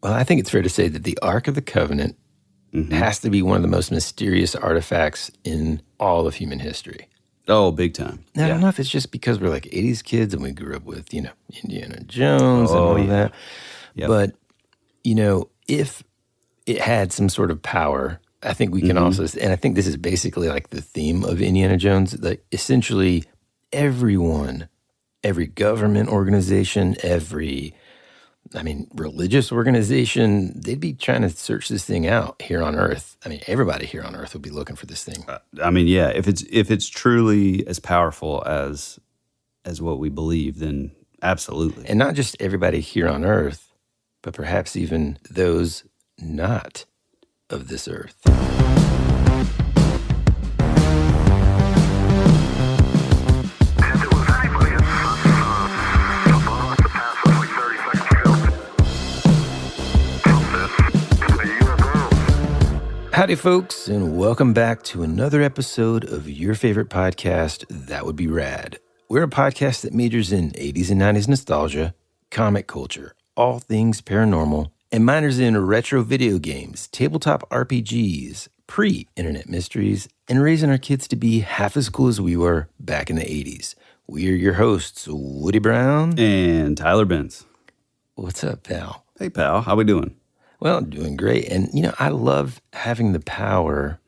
Well, I think it's fair to say that the Ark of the Covenant has to be one of the most mysterious artifacts in all of human history. Oh, big time. Now, I don't know if it's just because we're like 80s kids and we grew up with, Indiana Jones and all that. Yep. But, if it had some sort of power, I think we can also, and I think this is basically like the theme of Indiana Jones, that essentially everyone, every government organization, religious organization, they'd be trying to search this thing out here on Earth. I mean, everybody here on Earth would be looking for this thing. If it's truly as powerful as what we believe, then absolutely. And not just everybody here on Earth, but perhaps even those not of this Earth. Howdy, folks, and welcome back to another episode of your favorite podcast, That Would Be Rad. We're a podcast that majors in 80s and 90s nostalgia, comic culture, all things paranormal, and minors in retro video games, tabletop RPGs, pre-internet mysteries, and raising our kids to be half as cool as we were back in the 80s. We're your hosts, Woody Brown and Tyler Benz. What's up, pal? Hey, pal. How we doing? Well, doing great. And, I love having the power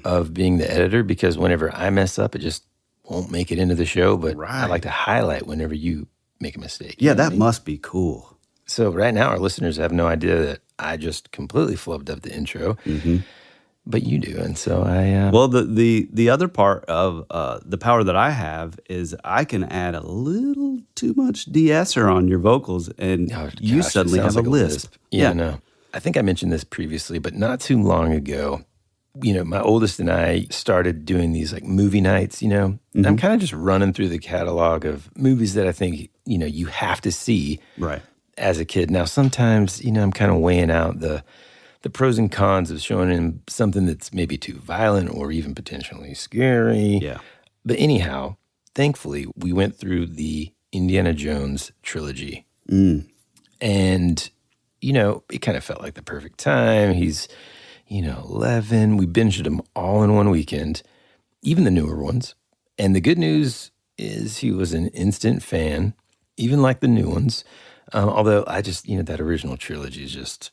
of being the editor, because whenever I mess up, it just won't make it into the show. But I like to highlight whenever you make a mistake. Yeah, that must be cool. So right now, our listeners have no idea that I just completely flubbed up the intro. But you do. And so I... Well, the other part of the power that I have is I can add a little too much de-esser on your vocals, and you suddenly have a lisp. Yeah, no. I think I mentioned this previously, but not too long ago, my oldest and I started doing these like movie nights, and I'm kind of just running through the catalog of movies that I think, you have to see as a kid. Now, sometimes, I'm kind of weighing out the pros and cons of showing him something that's maybe too violent or even potentially scary. Yeah. But anyhow, thankfully, we went through the Indiana Jones trilogy. And it kind of felt like the perfect time. He's, 11. We binged them all in one weekend, even the newer ones. And the good news is he was an instant fan, even like the new ones. Although I just, that original trilogy is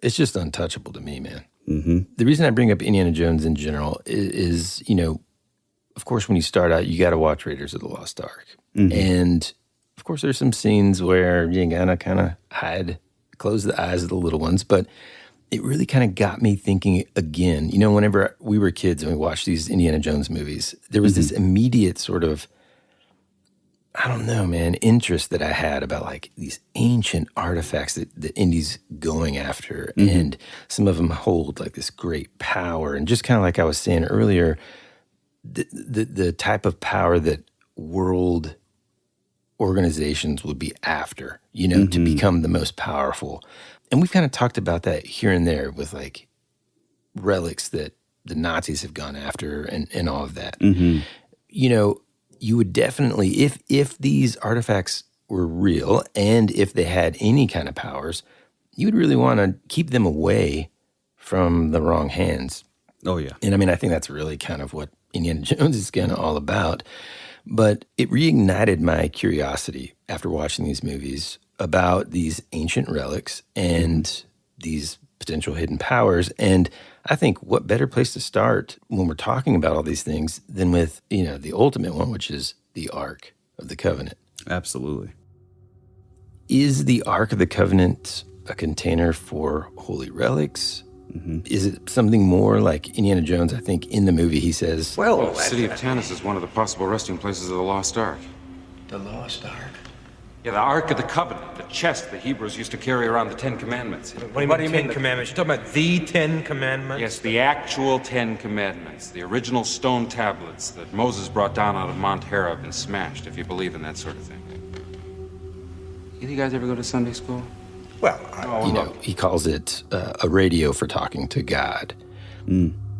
it's just untouchable to me, man. The reason I bring up Indiana Jones in general is, of course, when you start out, you got to watch Raiders of the Lost Ark. And of course, there's some scenes where you gotta kind of close the eyes of the little ones, but it really kind of got me thinking again. Whenever we were kids and we watched these Indiana Jones movies, there was this immediate sort of, I don't know, man, interest that I had about like these ancient artifacts that Indy's going after. And some of them hold like this great power. And just kind of like I was saying earlier, the type of power that world organizations would be after, to become the most powerful. And we've kind of talked about that here and there with like relics that the Nazis have gone after and all of that. You would definitely, if these artifacts were real and if they had any kind of powers, you would really want to keep them away from the wrong hands. Oh, yeah. And I think that's really kind of what Indiana Jones is kind of all about. But it reignited my curiosity after watching these movies about these ancient relics and these potential hidden powers. And I think what better place to start when we're talking about all these things than with, the ultimate one, which is the Ark of the Covenant. Absolutely. Is the Ark of the Covenant a container for holy relics? Is it something more like Indiana Jones? I think in the movie he says, well, the city of Tanis is one of the possible resting places of the Lost Ark. The Lost Ark? Yeah, the Ark of the Covenant, the chest the Hebrews used to carry around the Ten Commandments. What do you mean, Commandments? You're talking about the Ten Commandments? Yes, the actual Ten Commandments, the original stone tablets that Moses brought down out of Mount Horeb and smashed, if you believe in that sort of thing. You guys ever go to Sunday school? Well, he calls it a radio for talking to God.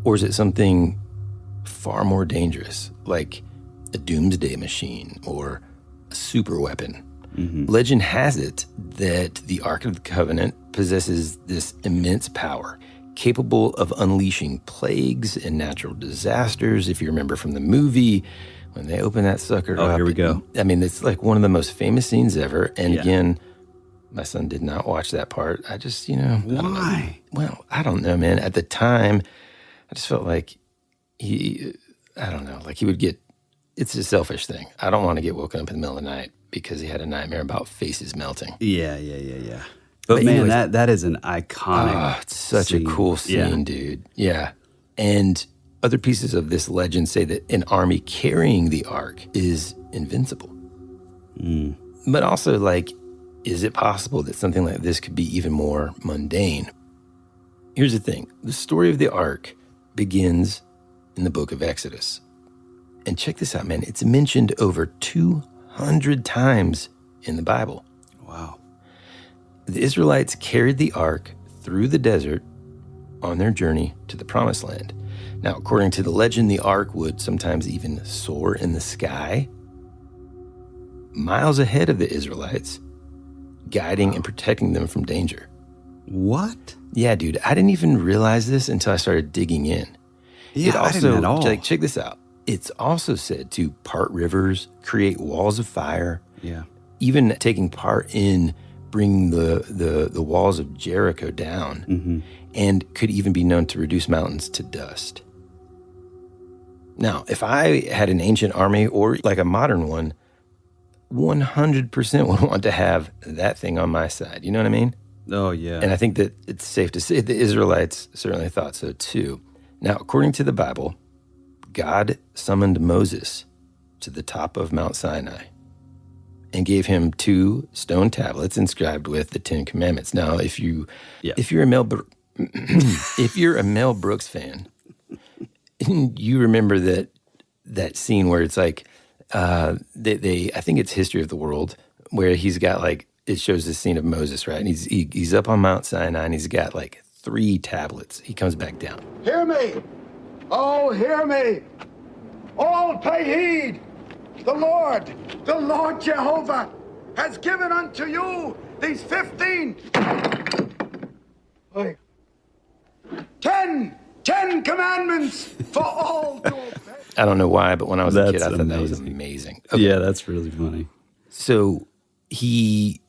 Or is it something far more dangerous, like a doomsday machine or a super weapon? Legend has it that the Ark of the Covenant possesses this immense power, capable of unleashing plagues and natural disasters. If you remember from the movie, when they open that sucker up. Oh, here we go. I mean, it's like one of the most famous scenes ever. And again, my son did not watch that part. I just, Why? I don't know, man. At the time, I just felt like he would get, it's a selfish thing. I don't want to get woken up in the middle of the night because he had a nightmare about faces melting. Yeah. But man, anyways, that is an iconic it's such scene. A cool scene, dude. Yeah. And other pieces of this legend say that an army carrying the ark is invincible. But also, like, is it possible that something like this could be even more mundane? Here's the thing. The story of the ark begins in the book of Exodus. And check this out, man. It's mentioned over 200 times in the Bible. Wow. The Israelites carried the ark through the desert on their journey to the Promised Land. Now, according to the legend, the ark would sometimes even soar in the sky, miles ahead of the Israelites, guiding and protecting them from danger. What? Yeah, dude. I didn't even realize this until I started digging in. Yeah, I didn't at all. Like, check this out. It's also said to part rivers, create walls of fire. Yeah. Even taking part in bringing the walls of Jericho down, and could even be known to reduce mountains to dust. Now, if I had an ancient army or like a modern one, 100% would want to have that thing on my side. You know what I mean? Oh, yeah. And I think that it's safe to say the Israelites certainly thought so too. Now, according to the Bible, God summoned Moses to the top of Mount Sinai and gave him 2 stone tablets inscribed with the 10 Commandments. Now, if you're a Mel Brooks fan, you remember that scene where it's like I think it's History of the World, where he's got like, it shows this scene of Moses, right? And he's up on Mount Sinai and he's got like 3 tablets. He comes back down. Hear me! Oh, hear me! All pay heed! The Lord Jehovah, has given unto you these 15, 10 commandments for all to obey. I don't know why, but when I was a kid, I thought that was amazing. Okay. Yeah, that's really funny. So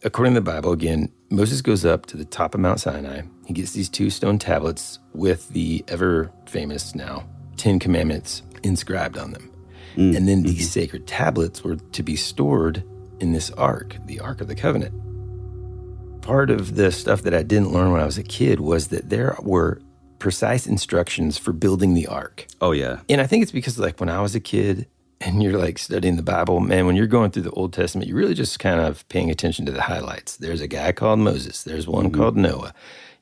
according to the Bible, again, Moses goes up to the top of Mount Sinai. He gets these 2 stone tablets with the ever famous now 10 Commandments inscribed on them. And then these sacred tablets were to be stored in this ark, the Ark of the Covenant. Part of the stuff that I didn't learn when I was a kid was that there were precise instructions for building the ark. Oh, yeah. And I think it's because, like, when I was a kid and you're, like, studying the Bible, man, when you're going through the Old Testament, you're really just kind of paying attention to the highlights. There's a guy called Moses. There's one called Noah.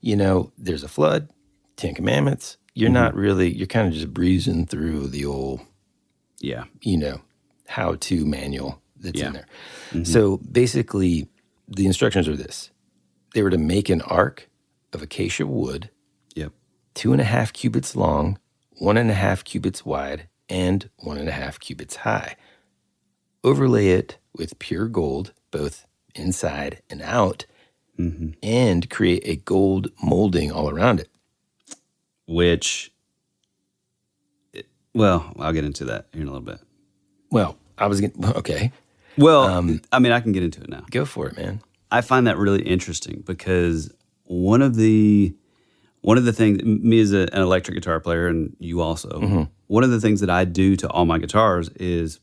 There's a flood, 10 Commandments. You're not really, you're kind of just breezing through the old, how-to manual that's in there. So basically, the instructions are this. They were to make an ark of acacia wood, 2.5 cubits long, 1.5 cubits wide, and 1.5 cubits high. Overlay it with pure gold, both inside and out, and create a gold molding all around it. I'll get into that here in a little bit. Well, okay. Well, I can get into it now. Go for it, man. I find that really interesting because one of the things, me as an electric guitar player, and you also, one of the things that I do to all my guitars is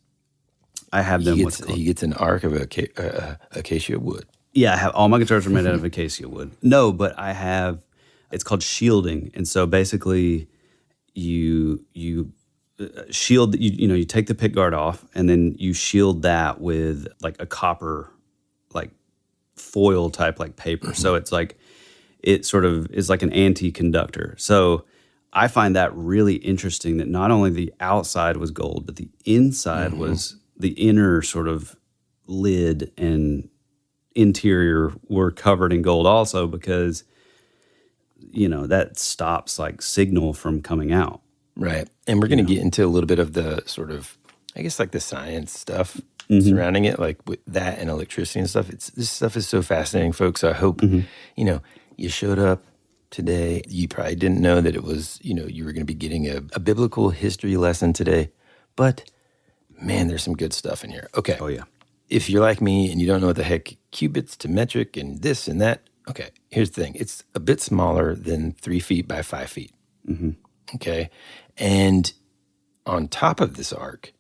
I have them He gets an ark of acacia wood. Yeah, I have all my guitars are made out of acacia wood. No, but it's called shielding. And so basically you shield, you take the pick guard off and then you shield that with like a copper, like foil type like paper. So it's like, it sort of is like an anti-conductor. So I find that really interesting that not only the outside was gold, but the inside was the inner sort of lid and interior were covered in gold also because, that stops like signal from coming out. Right. And we're going to get into a little bit of the sort of, I guess, like the science stuff surrounding it, like with that and electricity and stuff. This stuff is so fascinating, folks. So I hope, you showed up today. You probably didn't know that it was, you were going to be getting a biblical history lesson today. But, man, there's some good stuff in here. Okay. Oh, yeah. If you're like me and you don't know what the heck cubits to metric and this and that, okay, here's the thing. It's a bit smaller than 3 feet by 5 feet. Mm-hmm. Okay. And on top of this ark,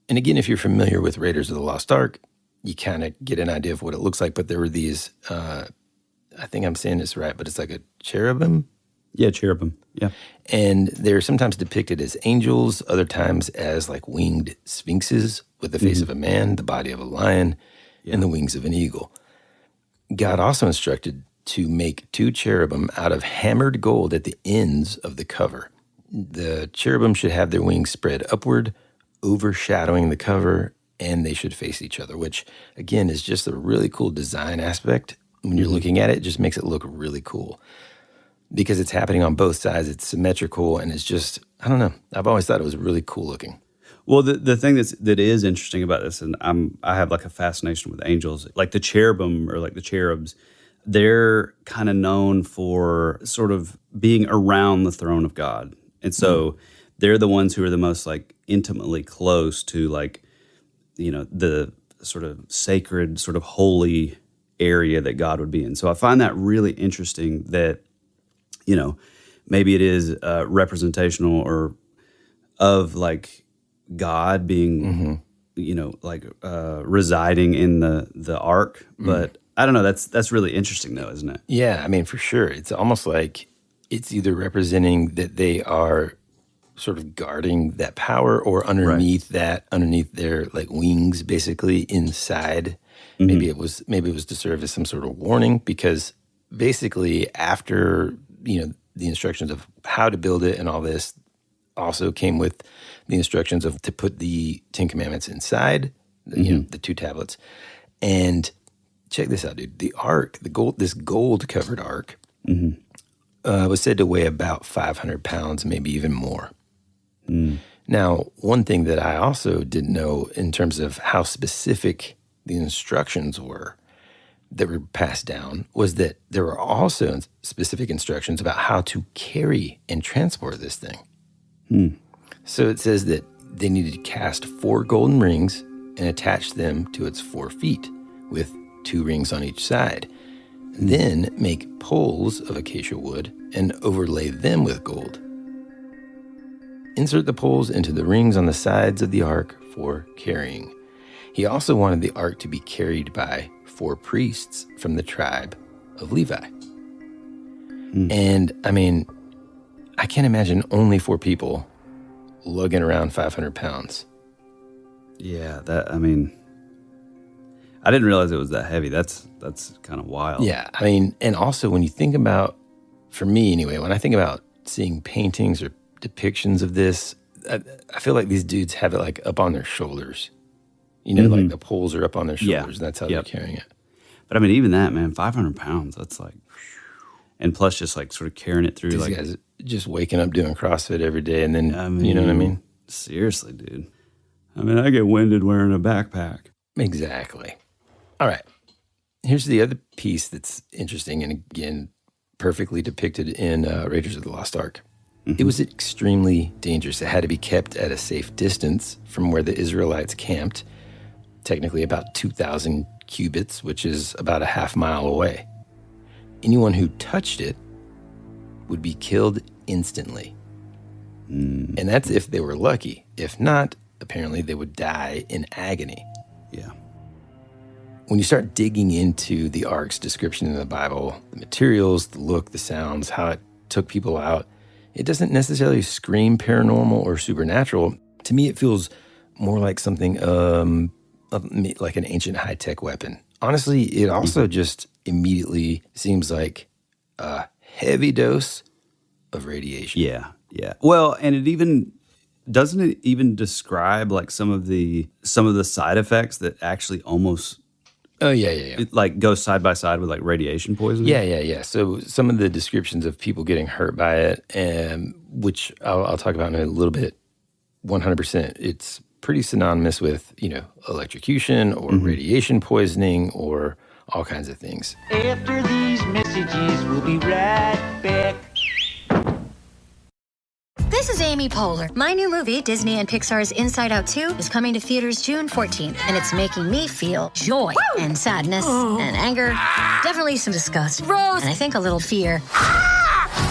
and again, if you're familiar with Raiders of the Lost Ark, you kind of get an idea of what it looks like. But there were these, I think I'm saying this right, but it's like a cherubim. Yeah, cherubim. Yeah. And they're sometimes depicted as angels, other times as like winged sphinxes with the face of a man, the body of a lion, and the wings of an eagle. God also instructed to make 2 cherubim out of hammered gold at the ends of the cover. The cherubim should have their wings spread upward, overshadowing the cover, and they should face each other, which, again, is just a really cool design aspect. When you're looking at it, it just makes it look really cool. Because it's happening on both sides, it's symmetrical, and it's just, I don't know. I've always thought it was really cool looking. Well, the thing that is interesting about this, and I have like a fascination with angels, like the cherubim or like the cherubs, they're kind of known for sort of being around the throne of God. And so they're the ones who are the most like intimately close to like, the sort of sacred, sort of holy area that God would be in. So I find that really interesting that, maybe it is representational or of like God being, residing in the ark. But I don't know. That's really interesting, though, isn't it? Yeah, I mean, for sure. It's almost like it's either representing that they are sort of guarding that power, or underneath underneath their like wings, basically inside. Maybe it was to serve as some sort of warning, because basically after the instructions of how to build it and all this also came with the instructions of to put the 10 Commandments inside, the 2 tablets. And check this out, dude. The ark, this gold-covered ark, was said to weigh about 500 pounds, maybe even more. Now, one thing that I also didn't know in terms of how specific the instructions were that were passed down was that there were also specific instructions about how to carry and transport this thing. So it says that they needed to cast 4 golden rings and attach them to its 4 feet with 2 rings on each side. Then make poles of acacia wood and overlay them with gold. Insert the poles into the rings on the sides of the ark for carrying. He also wanted the ark to be carried by 4 priests from the tribe of Levi. And, I mean, I can't imagine only 4 people lugging around 500 pounds. Yeah, I didn't realize it was that heavy. That's kind of wild. Yeah, I mean, and also when you think about, for me anyway, when I think about seeing paintings or depictions of this, I feel like these dudes have it like up on their shoulders. Like the poles are up on their shoulders, and that's how they're carrying it. But I mean, even that, man, 500 pounds, that's like, and plus just like sort of carrying it through. These guys just waking up doing CrossFit every day, and then, you know what I mean? Seriously, dude. I mean, I get winded wearing a backpack. Exactly. All right. Here's the other piece that's interesting, and again, perfectly depicted in Raiders of the Lost Ark. It was extremely dangerous. It had to be kept at a safe distance from where the Israelites camped, technically about 2,000 cubits, which is about a half mile away. Anyone who touched it would be killed instantly. And that's if they were lucky. If not, apparently they would die in agony. Yeah. When you start digging into the ark's description in the Bible, the materials, the look, the sounds, how it took people out, it doesn't necessarily scream paranormal or supernatural. To me, it feels more like something like an ancient high-tech weapon. Honestly, it also just immediately seems like a heavy dose of radiation. Yeah. Well, and doesn't it even describe like some of the side effects that actually almost it like goes side by side with like radiation poisoning? Yeah. So some of the descriptions of people getting hurt by it, which I'll talk about in a little bit, 100%, it's pretty synonymous with, electrocution or radiation poisoning or all kinds of things. After these messages images will be right back. This is Amy Poehler. My new movie, Disney and Pixar's Inside Out 2, is coming to theaters June 14th, and it's making me feel joy and sadness and anger, definitely some disgust, and I think a little fear.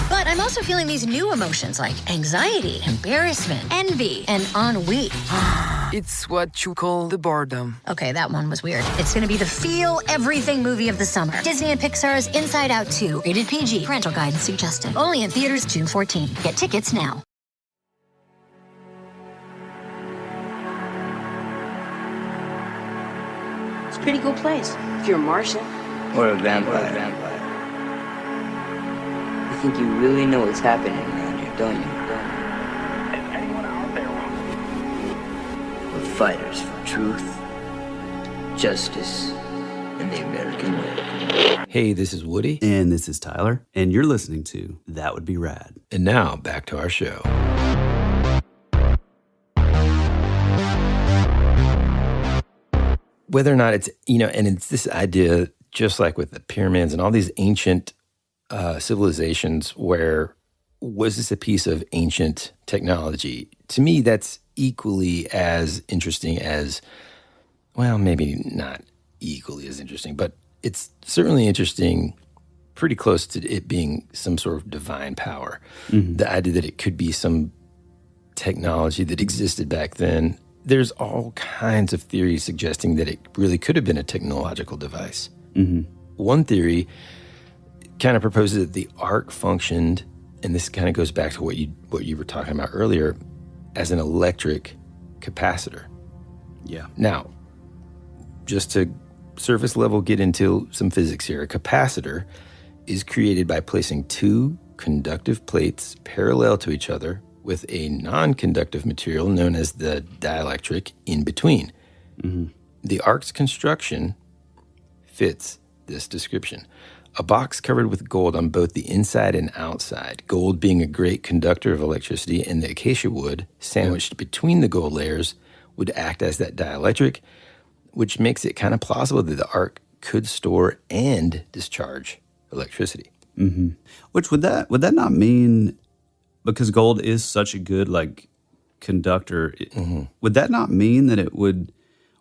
But I'm also feeling these new emotions like anxiety, embarrassment, envy, and ennui. It's what you call the boredom. Okay, that one was weird. It's gonna be the feel everything movie of the summer. Disney and Pixar's Inside Out 2, rated PG, parental guidance suggested. Only in theaters June 14th. Get tickets now. It's a pretty cool place if you're a Martian. Or a vampire. You think you really know what's happening around here, don't you? We're fighters for truth, justice, and the American way. Hey, this is Woody. And this is Tyler. And you're listening to That Would Be Rad. And now, back to our show. Whether or not it's, and it's this idea, just like with the pyramids and all these ancient civilizations, where was this a piece of ancient technology? To me, that's equally as interesting as, well, maybe not equally as interesting, but it's certainly interesting, pretty close to it being some sort of divine power. Mm-hmm. The idea that it could be some technology that existed back then. There's all kinds of theories suggesting that it really could have been a technological device. Mm-hmm. One theory kind of proposes that the ark functioned, and this kind of goes back to what you were talking about earlier, as an electric capacitor. Yeah. Now, just to surface level get into some physics here, a capacitor is created by placing two conductive plates parallel to each other with a non-conductive material known as the dielectric in between. Mm-hmm. The ark's construction fits this description. A box covered with gold on both the inside and outside, gold being a great conductor of electricity, and the acacia wood sandwiched between the gold layers would act as that dielectric, which makes it kind of plausible that the ark could store and discharge electricity. Mm-hmm. Which would that not mean, because gold is such a good conductor, mm-hmm. would that not mean that it would,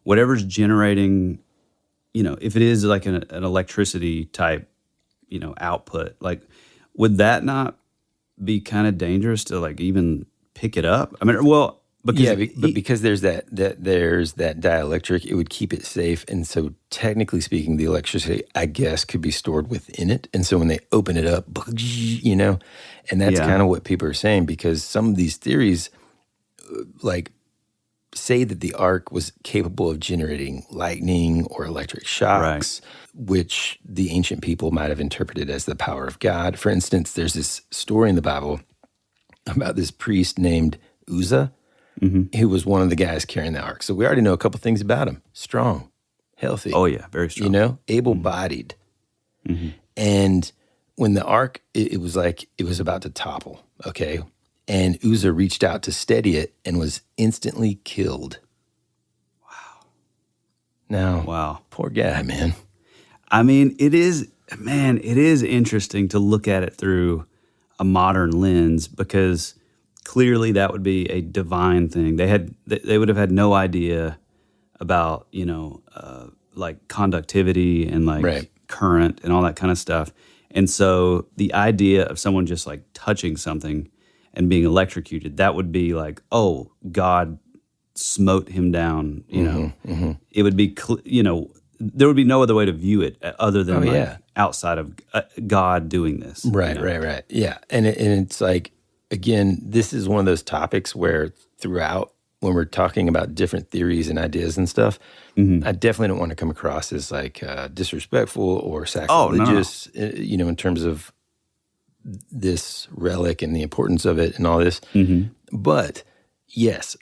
whatever's generating, if it is like an electricity type, output, would that not be kind of dangerous to even pick it up? I mean, well, because because there's that dielectric, it would keep it safe, and so technically speaking, the electricity, I guess, could be stored within it, and so when they open it up, and that's kind of what people are saying, because some of these theories, say that the ark was capable of generating lightning or electric shocks, which the ancient people might have interpreted as the power of God. For instance, there's this story in the Bible about this priest named Uzzah, mm-hmm. who was one of the guys carrying the ark. So we already know a couple things about him. Strong, healthy. Oh, yeah, very strong. Able-bodied. Mm-hmm. And when the ark, it was about to topple, okay? And Uzzah reached out to steady it and was instantly killed. Wow. Now, poor guy, man. I mean, it is interesting to look at it through a modern lens, because clearly that would be a divine thing. They would have had no idea about, conductivity and current and all that kind of stuff. And so the idea of someone just touching something and being electrocuted, that would be oh, God smote him down, Mm-hmm. It would be, there would be no other way to view it other than outside of God doing this. Right. Yeah. And it's again, this is one of those topics where throughout, when we're talking about different theories and ideas and stuff, mm-hmm. I definitely don't want to come across as disrespectful or sacrilegious, in terms of this relic and the importance of it and all this. Mm-hmm. But yes,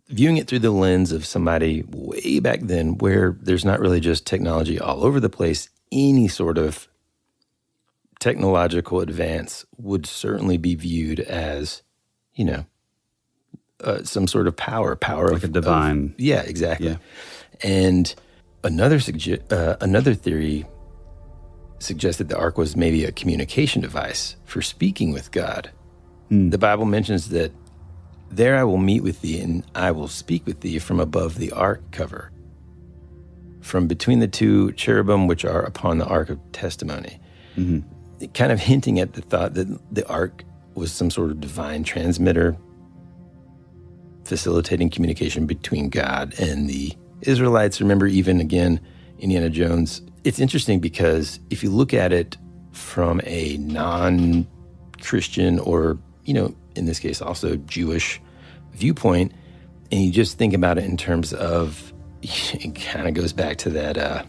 viewing it through the lens of somebody way back then, where there's not really just technology all over the place, any sort of technological advance would certainly be viewed as, some sort of power of a divine. Yeah, exactly. Yeah. And another theory suggested the ark was maybe a communication device for speaking with God. The Bible mentions that there I will meet with thee and I will speak with thee from above the ark cover, from between the two cherubim which are upon the ark of testimony. Kind of hinting at the thought that the ark was some sort of divine transmitter facilitating communication between God and the Israelites. Remember, even again, Indiana Jones, it's interesting because if you look at it from a non-Christian or, in this case also Jewish viewpoint, and you just think about it in terms of, it kind of goes back to that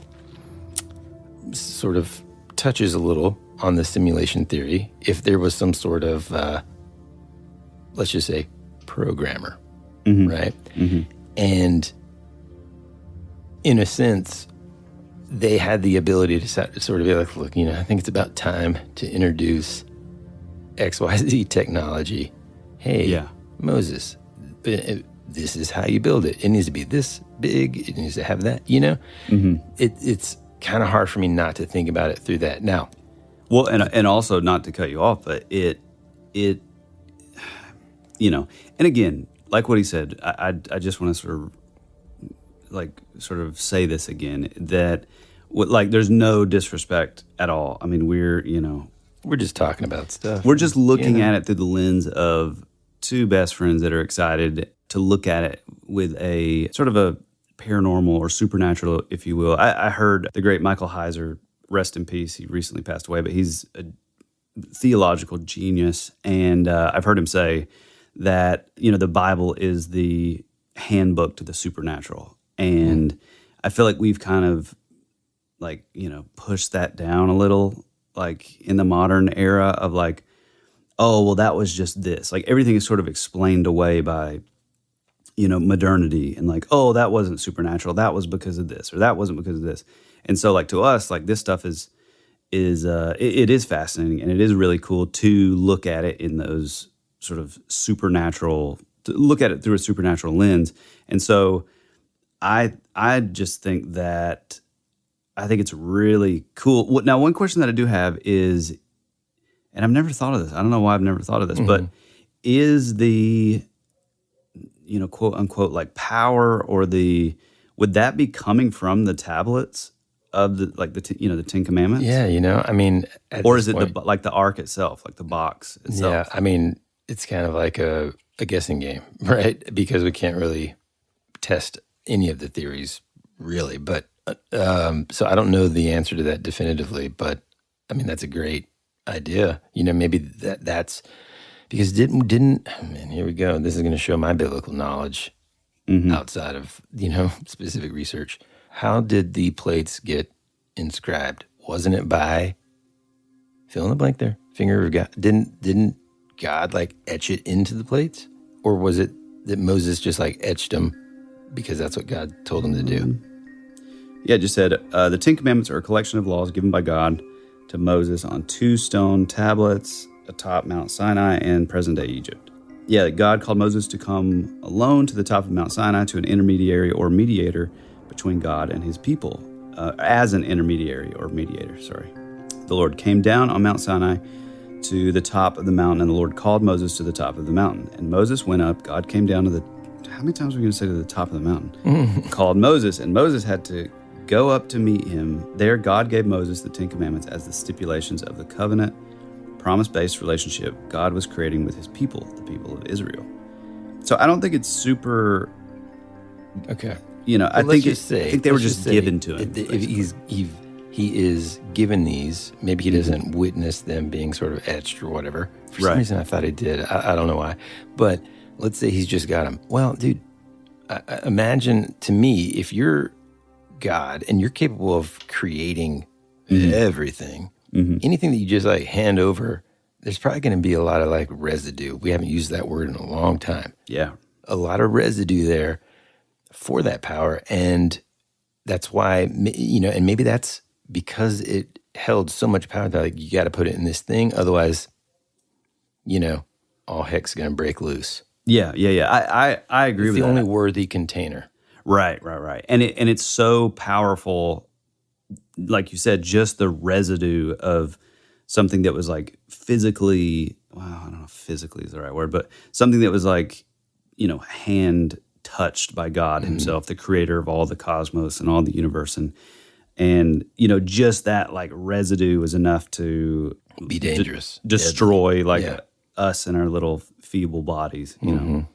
sort of touches a little on the simulation theory. If there was some sort of, let's just say, programmer, right? And in a sense, they had the ability to sort of be like, look, I think it's about time to introduce XYZ technology. Hey, Moses, this is how you build it. It needs to be this big. It needs to have that, It's kind of hard for me not to think about it through that. Now, well, and also not to cut you off, but it and again, like what he said, I just want to sort of say this again, that there's no disrespect at all. I mean, we're just talking about stuff. We're just looking at it through the lens of two best friends that are excited to look at it with a sort of a paranormal or supernatural, if you will. I heard the great Michael Heiser, rest in peace. He recently passed away, but he's a theological genius. And I've heard him say that, the Bible is the handbook to the supernatural. And I feel like we've kind of pushed that down a little, in the modern era of oh, well, that was just this. Everything is sort of explained away by, modernity and oh, that wasn't supernatural. That was because of this, or that wasn't because of this. And so to us, this stuff it is fascinating, and it is really cool to look at it in those sort of supernatural, to look at it through a supernatural lens. And so I just think that, I think it's really cool. Now, one question that I do have is, and I've never thought of this. I don't know why I've never thought of this, but is the, quote unquote, power or would that be coming from the tablets of the the Ten Commandments? Yeah, I mean, or is it the ark itself, the box itself? Yeah, I mean, it's kind of like a guessing game, right? Because we can't really test any of the theories, really. But so I don't know the answer to that definitively. But I mean, that's a great idea. Maybe that's because didn't. Man, here we go. This is going to show my biblical knowledge outside of specific research. How did the plates get inscribed? Wasn't it by fill in the blank there? Finger of God. Didn't God etch it into the plates, or was it that Moses just etched them because that's what God told him to do? Yeah, it just said the Ten Commandments are a collection of laws given by God to Moses on 2 stone tablets atop Mount Sinai in present-day Egypt. Yeah, God called Moses to come alone to the top of Mount Sinai to an intermediary or mediator between God and his people. As an intermediary or mediator, The Lord came down on Mount Sinai to the top of the mountain, and the Lord called Moses to the top of the mountain. And Moses went up. God came down to the... How many times are we going to say to the top of the mountain? Called Moses, and Moses had to go up to meet him. There, God gave Moses the Ten Commandments as the stipulations of the covenant, promise-based relationship God was creating with his people, the people of Israel. So I don't think it's super... Okay. I think they were just given to him. If he is given these, maybe he doesn't witness them being sort of etched or whatever. For some reason, I thought he did. I don't know why. But let's say he's just got them. Well, dude, imagine to me, if you're God and you're capable of creating everything, anything that you just hand over, there's probably going to be a lot of residue. We haven't used that word in a long time. Yeah. A lot of residue there for that power. And that's why, and maybe that's because it held so much power that you got to put it in this thing. Otherwise, all heck's going to break loose. Yeah. I agree with that. It's the only worthy container. Right. And it's so powerful like you said, just the residue of something that was like physically, well, I don't know if physically is the right word, but something that was like, hand touched by God himself, the creator of all the cosmos and all the universe. And just that like residue was enough to be dangerous, destroy us and our little feeble bodies, and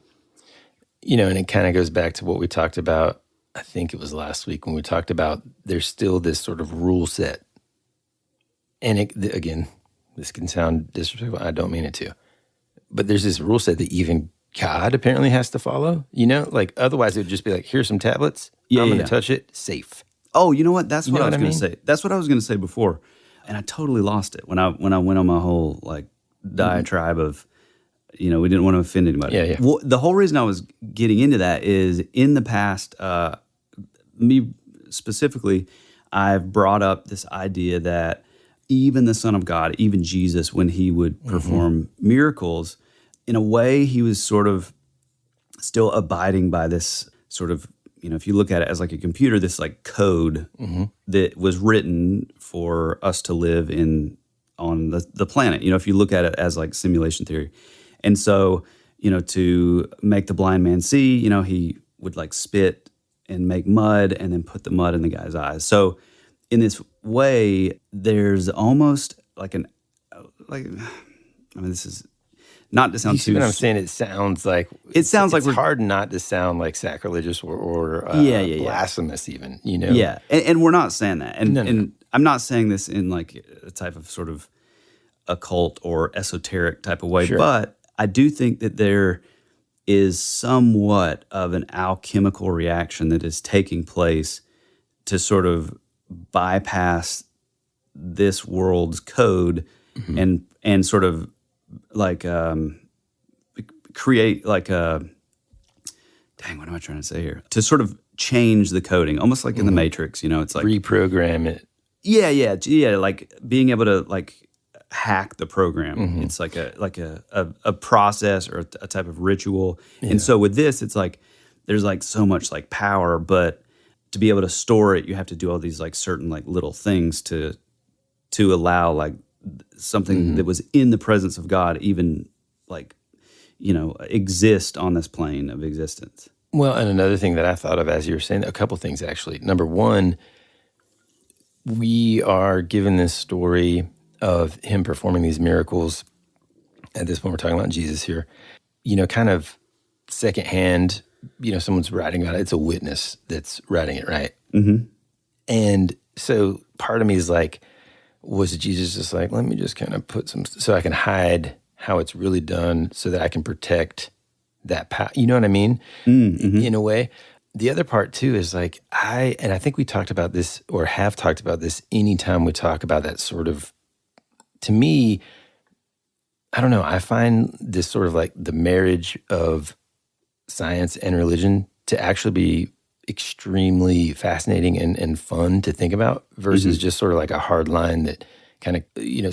it kind of goes back to what we talked about. I think it was last week when we talked about there's still this sort of rule set. And again, this can sound disrespectful. I don't mean it to. But there's this rule set that even God apparently has to follow, Like otherwise it would just be like, here's some tablets. I'm going to touch it. Safe. Oh, you know what? That's what I was going to say. That's what I was going to say before. And I totally lost it when I went on my whole like diatribe of, we didn't want to offend anybody. Yeah. Well, the whole reason I was getting into that is in the past, me specifically, I've brought up this idea that even the Son of God, even Jesus, when he would perform miracles, in a way, he was sort of still abiding by this sort of, if you look at it as like a computer, this like code that was written for us to live on the planet. If you look at it as like simulation theory. And so, to make the blind man see, he would like spit and make mud and then put the mud in the guy's eyes. So in this way, there's almost like this is not to sound too... You see what I'm saying? It sounds like it's hard not to sound like sacrilegious or blasphemous even, Yeah, and we're not saying that. And I'm not saying this in like a type of sort of occult or esoteric type of way, but I do think that there is somewhat of an alchemical reaction that is taking place to sort of bypass this world's code and sort of like create like a what am I trying to say here? To sort of change the coding, almost like in the Matrix, it's like reprogram it. Yeah, like being able to like hack the program. It's like a process or a type of ritual. And so with this, it's like there's like so much like power, but to be able to store it, you have to do all these like certain like little things to allow like something that was in the presence of God even like, exist on this plane of existence. Well, and another thing that I thought of as you were saying, a couple things actually. Number one, we are given this story of him performing these miracles. At this point, we're talking about Jesus here, kind of secondhand, someone's writing about it. It's a witness that's writing it, right? And so part of me is like, was Jesus just like, let me just kind of put some, so I can hide how it's really done so that I can protect that power, you know what I mean? In a way. The other part too is like, I think we talked about this or have talked about this anytime we talk about that sort of, to me, I don't know, I find this sort of like the marriage of science and religion to actually be extremely fascinating and fun to think about versus just sort of like a hard line that kind of,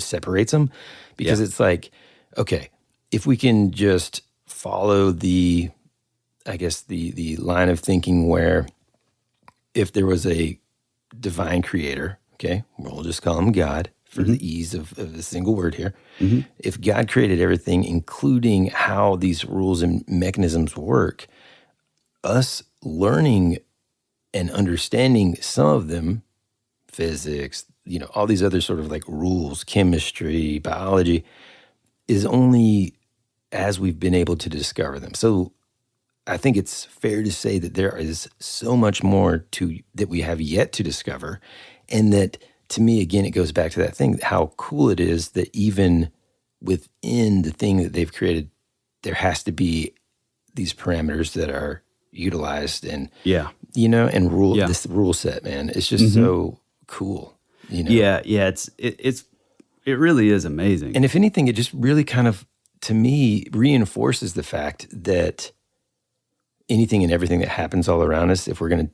separates them. Because it's like, okay, if we can just follow the line of thinking where if there was a divine creator, okay, we'll just call him God for the ease of a single word here. If God created everything, including how these rules and mechanisms work, us learning and understanding some of them, physics, all these other sort of like rules, chemistry, biology, is only as we've been able to discover them. So I think it's fair to say that there is so much more that we have yet to discover. And that, to me, again, it goes back to that thing, how cool it is that even within the thing that they've created, there has to be these parameters that are utilized and, and rule this rule set, man. It's just so cool, Yeah, it really is amazing. And if anything, it just really kind of, to me, reinforces the fact that anything and everything that happens all around us, if we're going to,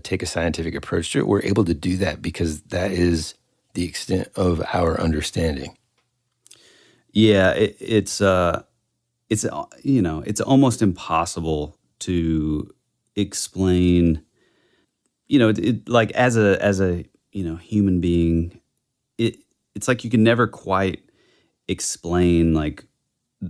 take a scientific approach to it, we're able to do that because that is the extent of our understanding. Yeah, it's almost impossible to explain, like as a human being, it's like you can never quite explain like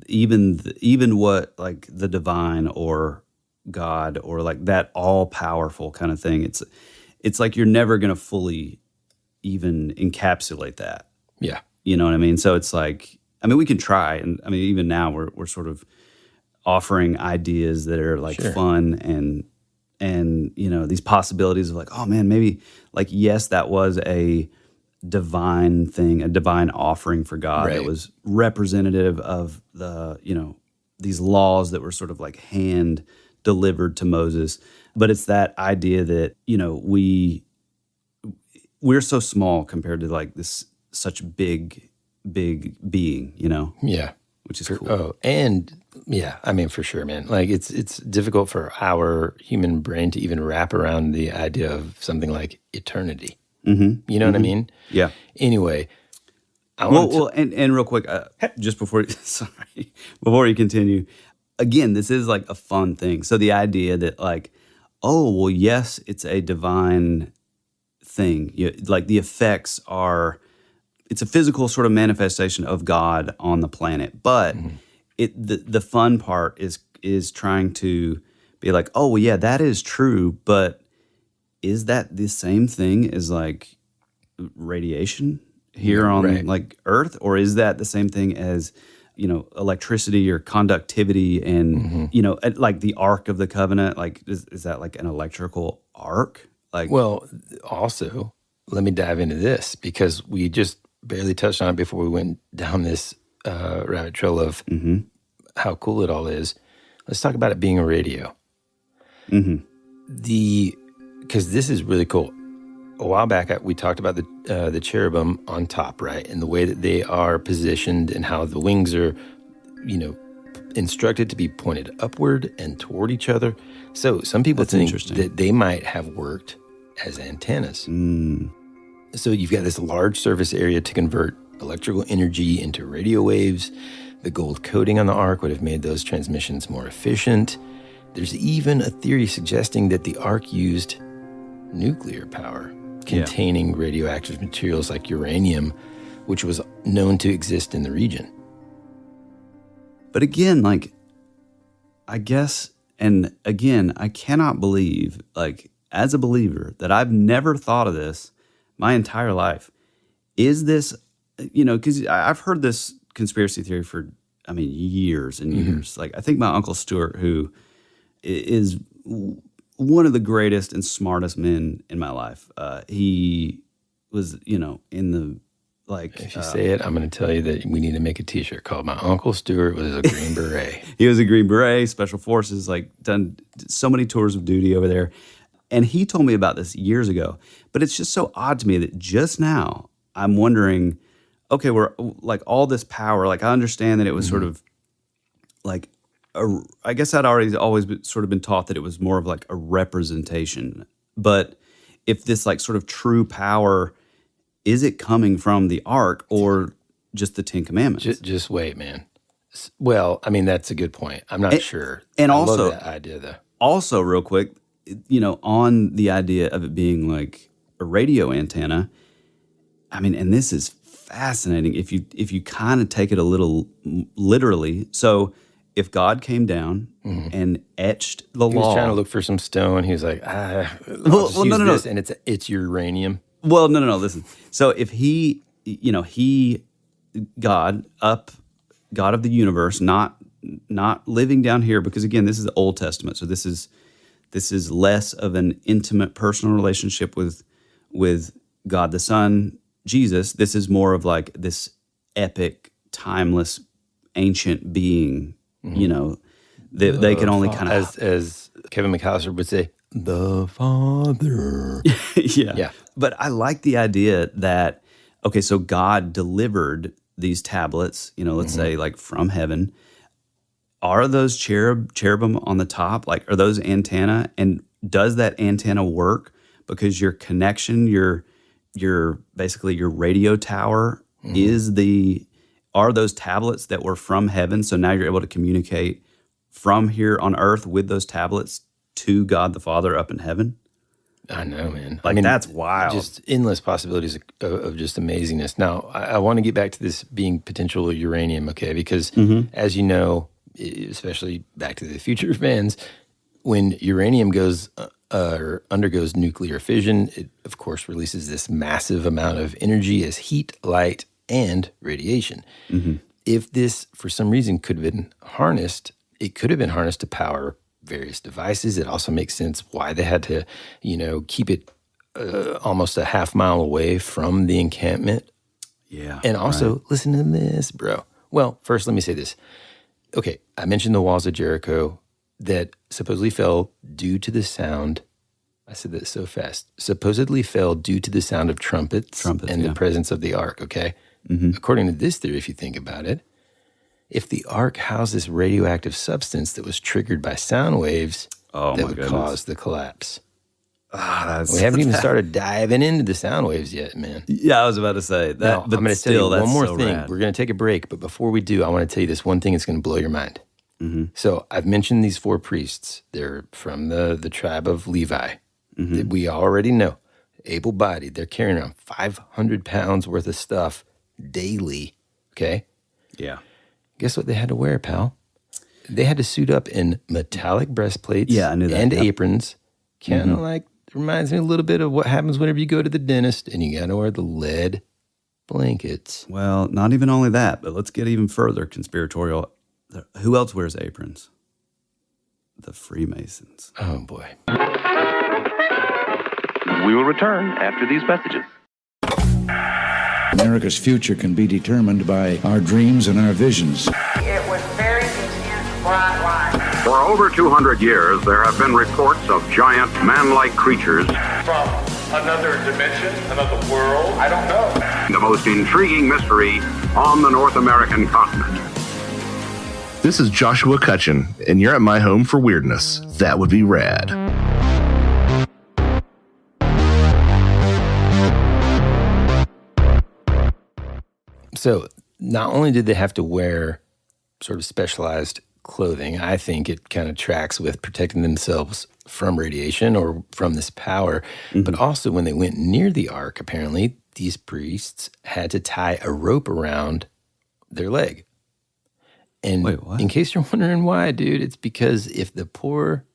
even what like the divine or God or like that all powerful kind of thing. It's like you're never going to fully even encapsulate that. Yeah. You know what I mean? So it's like, I mean, we can try, and I mean, even now we're sort of offering ideas that are like fun and these possibilities of like, oh man, maybe like, yes, that was a divine thing, a divine offering for God that was representative of the, these laws that were sort of like hand delivered to Moses. But it's that idea that, we're so small compared to like this such big being, Yeah. Which is cool. Oh, and yeah, I mean, for sure, man. Like it's difficult for our human brain to even wrap around the idea of something like eternity. Mm-hmm. You know what I mean? Yeah. Anyway, and real quick, just before you continue, again, this is like a fun thing. So the idea that like, oh, well, yes, it's a divine thing. Like the effects are, it's a physical sort of manifestation of God on the planet. But the fun part is trying to be like, oh, well, yeah, that is true. But is that the same thing as like radiation here on like Earth? Or is that the same thing as, electricity or conductivity and, like the Ark of the Covenant? Like, is that like an electrical arc? Like, well, also, let me dive into this because we just barely touched on it before we went down this rabbit trail of how cool it all is. Let's talk about it being a radio. Because this is really cool. A while back, we talked about the cherubim on top, right? And the way that they are positioned and how the wings are, instructed to be pointed upward and toward each other. So some people think that they might have worked as antennas. So you've got this large surface area to convert electrical energy into radio waves. The gold coating on the ark would have made those transmissions more efficient. There's even a theory suggesting that the ark used nuclear power containing radioactive materials like uranium, which was known to exist in the region. But again, like, I guess, and again, I cannot believe, like, as a believer, that I've never thought of this my entire life. Is this, because I've heard this conspiracy theory for, years and years. Like, I think my Uncle Stuart, who is one of the greatest and smartest men in my life, he was, in the, like... If you say it, I'm going to tell you that we need to make a T-shirt called My Uncle Stuart Was a Green Beret. He was a Green Beret, Special Forces, like, done so many tours of duty over there. And he told me about this years ago. But it's just so odd to me that just now I'm wondering, okay, we're like all this power, like I understand that it was sort of like, I guess I'd always sort of been taught that it was more of like a representation. But if this like sort of true power, is it coming from the Ark or just the Ten Commandments? Just wait, man. Well, that's a good point. I'm not sure. And I also, love that idea though. Also, real quick, on the idea of it being like a radio antenna, and this is fascinating if you kind of take it a little literally. So if God came down and etched the law, he was trying to look for some stone. He was like, no, and it's uranium. Well, no. Listen. So if he, God of the universe, not living down here, because again, this is the Old Testament. So this is less of an intimate personal relationship with God the Son, Jesus. This is more of like this epic, timeless, ancient being, that they can only kind of... As Kevin McAllister would say, the Father. Yeah. But I like the idea that, okay, so God delivered these tablets, let's say like from heaven. Are those cherubim on the top? Like, are those antenna? And does that antenna work? Because your connection, your basically your radio tower are those tablets that were from heaven? So now you're able to communicate from here on earth with those tablets to God the Father up in heaven? I know, man. Like, that's wild. Just endless possibilities of just amazingness. Now, I want to get back to this being potential uranium, okay? Because as you know, especially Back to the Future fans, when uranium goes or undergoes nuclear fission, it, of course, releases this massive amount of energy as heat, light, and radiation. If this, for some reason, could have been harnessed, it could have been harnessed to power various devices. It also makes sense why they had to, keep it almost a half mile away from the encampment. Yeah. And also, listen to this, bro. Well, first, let me say this. Okay, I mentioned the walls of Jericho that supposedly fell due to the sound. I said that so fast. Supposedly fell due to the sound of trumpets and the presence of the ark, okay? According to this theory, if you think about it, if the ark housed this radioactive substance that was triggered by sound waves, that would cause the collapse. We haven't even started diving into the sound waves yet, man. Yeah, I was about to say that. Now, but I'm going to tell you one more thing. Rad. We're going to take a break, but before we do, I want to tell you this one thing that's going to blow your mind. So I've mentioned these 4 priests. They're from the tribe of Levi. That we already know. Able-bodied. They're carrying around 500 pounds worth of stuff daily, okay? Yeah. Guess what they had to wear, pal? They had to suit up in metallic breastplates I knew that, and aprons. Kind of like, reminds me a little bit of what happens whenever you go to the dentist and you got to wear the lead blankets. Well, not even only that, but let's get even further conspiratorial. Who else wears aprons? The Freemasons. Oh, boy. We will return after these messages. America's future can be determined by our dreams and our visions. It was very intense, bright light. For over 200 years, there have been reports of giant man-like creatures. From another dimension, another world, I don't know. The most intriguing mystery on the North American continent. This is Joshua Cutchin, and you're at my home for weirdness. That would be rad. So not only did they have to wear sort of specialized clothing, I think it kind of tracks with protecting themselves from radiation or from this power, but also when they went near the ark, apparently, these priests had to tie a rope around their leg. And wait, what? In case you're wondering why, dude, it's because if the poor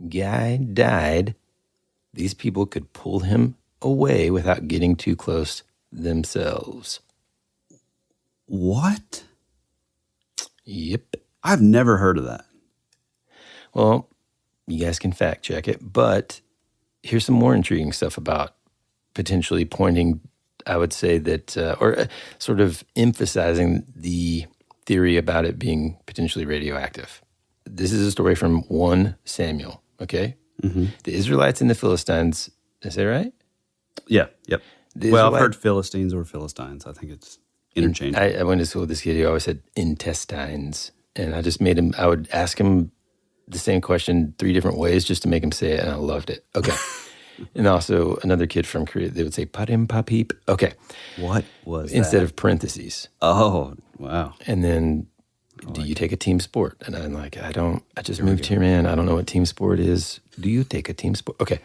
guy died, these people could pull him away without getting too close themselves. What? Yep. I've never heard of that. Well, you guys can fact check it, but here's some more intriguing stuff about potentially pointing, I would say that, or sort of emphasizing the theory about it being potentially radioactive. This is a story from 1 Samuel, okay? The Israelites and the Philistines, is that right? Yeah, yep. Well, I've heard Philistines or Philistines. I think it's interchangeable. I went to school with this kid who always said intestines, and I just made him, I would ask him the same question 3 different ways just to make him say it, and I loved it. Okay. And also another kid from Korea, they would say parim papip. Okay. What was Instead that? of parentheses. Oh, wow. And then, do you take a team sport? And I'm like, I just moved here, man. I don't know what team sport is. Do you take a team sport? Okay.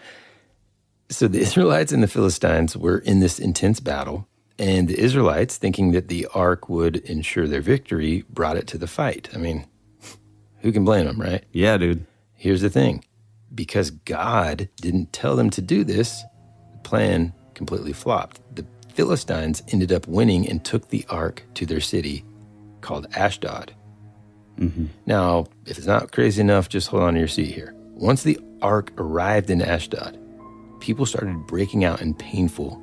So the Israelites and the Philistines were in this intense battle, and the Israelites, thinking that the ark would ensure their victory, brought it to the fight. I mean, who can blame them, right? Yeah, dude. Here's the thing. Because God didn't tell them to do this, the plan completely flopped. The Philistines ended up winning and took the ark to their city called Ashdod. Now, if it's not crazy enough, just hold on to your seat here. Once the ark arrived in Ashdod, people started breaking out in painful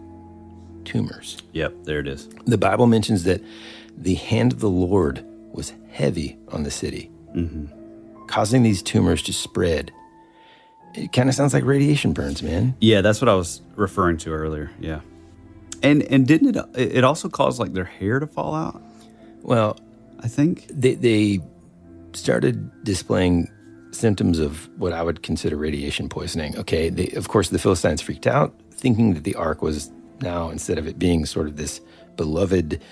tumors. Yep, there it is. The Bible mentions that the hand of the Lord was heavy on the city, causing these tumors to spread. It kind of sounds like radiation burns, man. Yeah, that's what I was referring to earlier. Yeah. And didn't it also cause like their hair to fall out? Well, I think they started displaying symptoms of what I would consider radiation poisoning. Okay, of course, the Philistines freaked out, thinking that the ark was now, instead of it being sort of this beloved,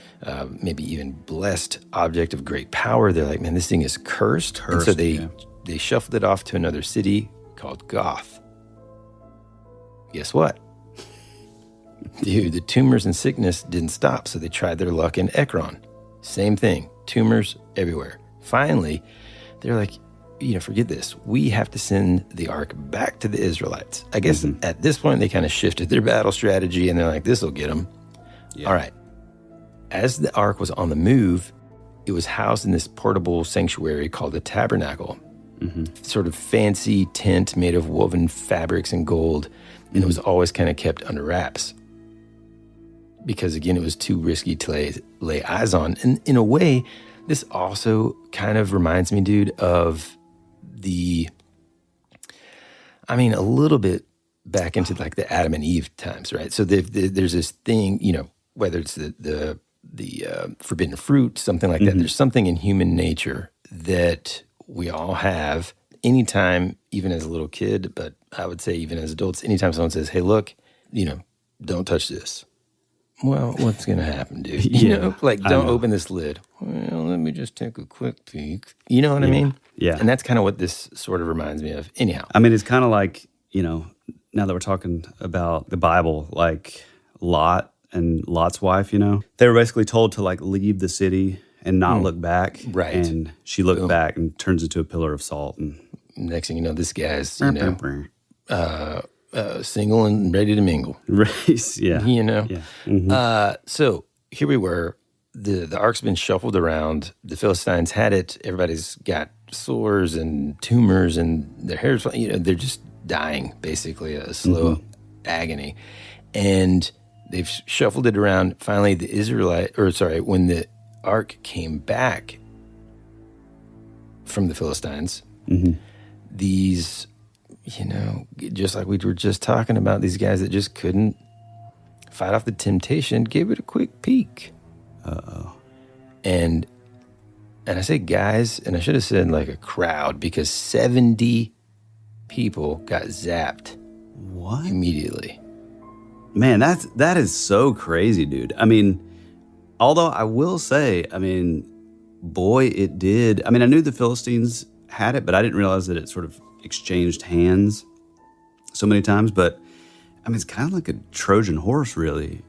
maybe even blessed object of great power, they're like, man, this thing is cursed. And so they shuffled it off to another city called Goth. Guess what? Dude, the tumors and sickness didn't stop, so they tried their luck in Ekron. Same thing, tumors everywhere. Finally, they're like, forget this. We have to send the ark back to the Israelites. I guess at this point, they kind of shifted their battle strategy, and they're like, this will get them. Yeah. All right. As the ark was on the move, it was housed in this portable sanctuary called the tabernacle. Sort of fancy tent made of woven fabrics and gold, and it was always kind of kept under wraps. Because, again, it was too risky to lay eyes on. And in a way, this also kind of reminds me, dude, of a little bit back into like the Adam and Eve times, right? So there's this thing, whether it's the forbidden fruit, something like that. There's something in human nature that we all have anytime, even as a little kid, but I would say even as adults, anytime someone says, hey, look, don't touch this. Well, what's going to happen, dude? Don't open this lid. Well, let me just take a quick peek. You know what I mean? Yeah. And that's kind of what this sort of reminds me of. Anyhow. I mean, it's kind of like, now that we're talking about the Bible, like Lot and Lot's wife, they were basically told to like leave the city and not look back. Right. And she looked back and turns into a pillar of salt. And next thing you know, this guy's, single and ready to mingle. Race, yeah. Yeah. So here we were. The ark's been shuffled around. The Philistines had it. Everybody's got sores and tumors, and their hair's, they're just dying, basically, a slow agony. And they've shuffled it around. Finally, when the ark came back from the Philistines, these, just like we were just talking about, these guys that just couldn't fight off the temptation, gave it a quick peek. Uh-oh. And I say guys, and I should have said like a crowd, because 70 people got zapped. What? Immediately. Man, that is so crazy, dude. I mean, although I will say, boy, it did. I knew the Philistines had it, but I didn't realize that it sort of exchanged hands so many times. But, it's kind of like a Trojan horse, really,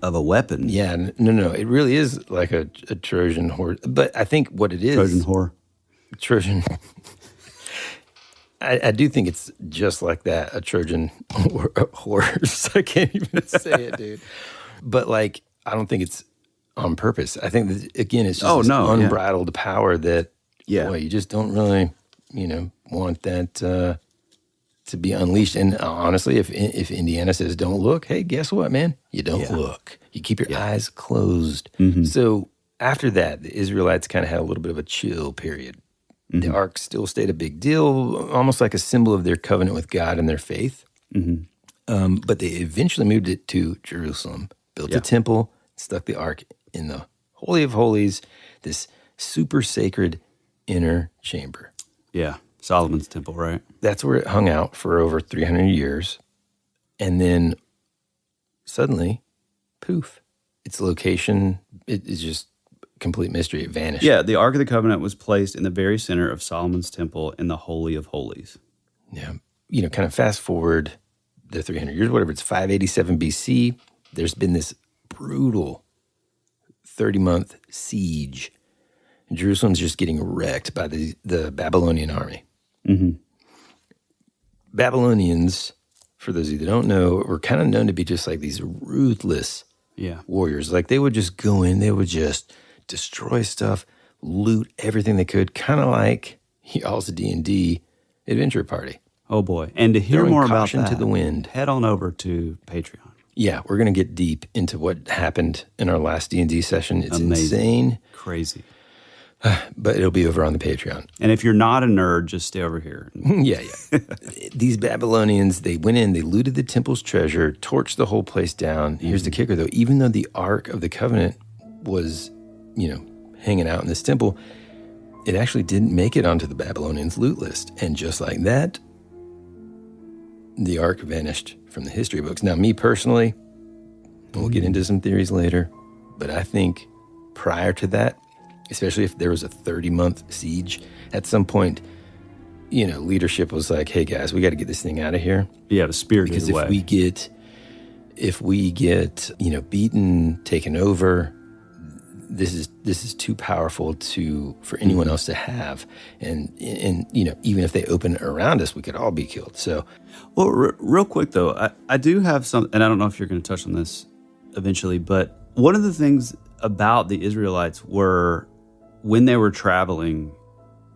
of a weapon. Yeah, no. It really is like a Trojan horse. But I think what it is... Trojan whore. Trojan... I do think it's just like that, a Trojan horse. I can't even say it, dude. But I don't think it's on purpose. I think that, again, it's just unbridled power that, boy, you just don't really, want that to be unleashed. And honestly, if Indiana says don't look, hey, guess what, man? You don't look. You keep your eyes closed. So after that, the Israelites kind of had a little bit of a chill period. The ark still stayed a big deal, almost like a symbol of their covenant with God and their faith. But they eventually moved it to Jerusalem, built a temple, stuck the ark in the Holy of Holies, this super sacred inner chamber. Yeah, Solomon's temple, right? That's where it hung out for over 300 years. And then suddenly, poof, its location, it is just complete mystery. It vanished. Yeah, the Ark of the Covenant was placed in the very center of Solomon's temple in the Holy of Holies. Yeah. Kind of fast forward the 300 years, whatever, it's 587 BC. There's been this brutal 30-month siege. And Jerusalem's just getting wrecked by the Babylonian army. Babylonians, for those of you that don't know, were kind of known to be just like these ruthless warriors. Like they would just go in, they would just destroy stuff, loot everything they could, kind of like y'all's D&D adventure party. Oh boy. And to hear more about that, to the wind, head on over to Patreon. Yeah, we're going to get deep into what happened in our last D&D session. It's insane. Crazy. But it'll be over on the Patreon. And if you're not a nerd, just stay over here. Yeah. These Babylonians, they went in, they looted the temple's treasure, torched the whole place down. Here's the kicker, though. Even though the Ark of the Covenant was, hanging out in this temple, it actually didn't make it onto the Babylonians' loot list. And just like that, the Ark vanished from the history books. Now, me personally, we'll get into some theories later, but I think prior to that, especially if there was a 30-month siege, at some point, leadership was like, hey guys, we got to get this thing out of here. Yeah, the spirit because is away. if we get beaten, taken over, this is too powerful for anyone else to have, and even if they open it around us, we could all be killed. So, well, real quick though, I do have some, and I don't know if you're going to touch on this eventually, but one of the things about the Israelites were when they were traveling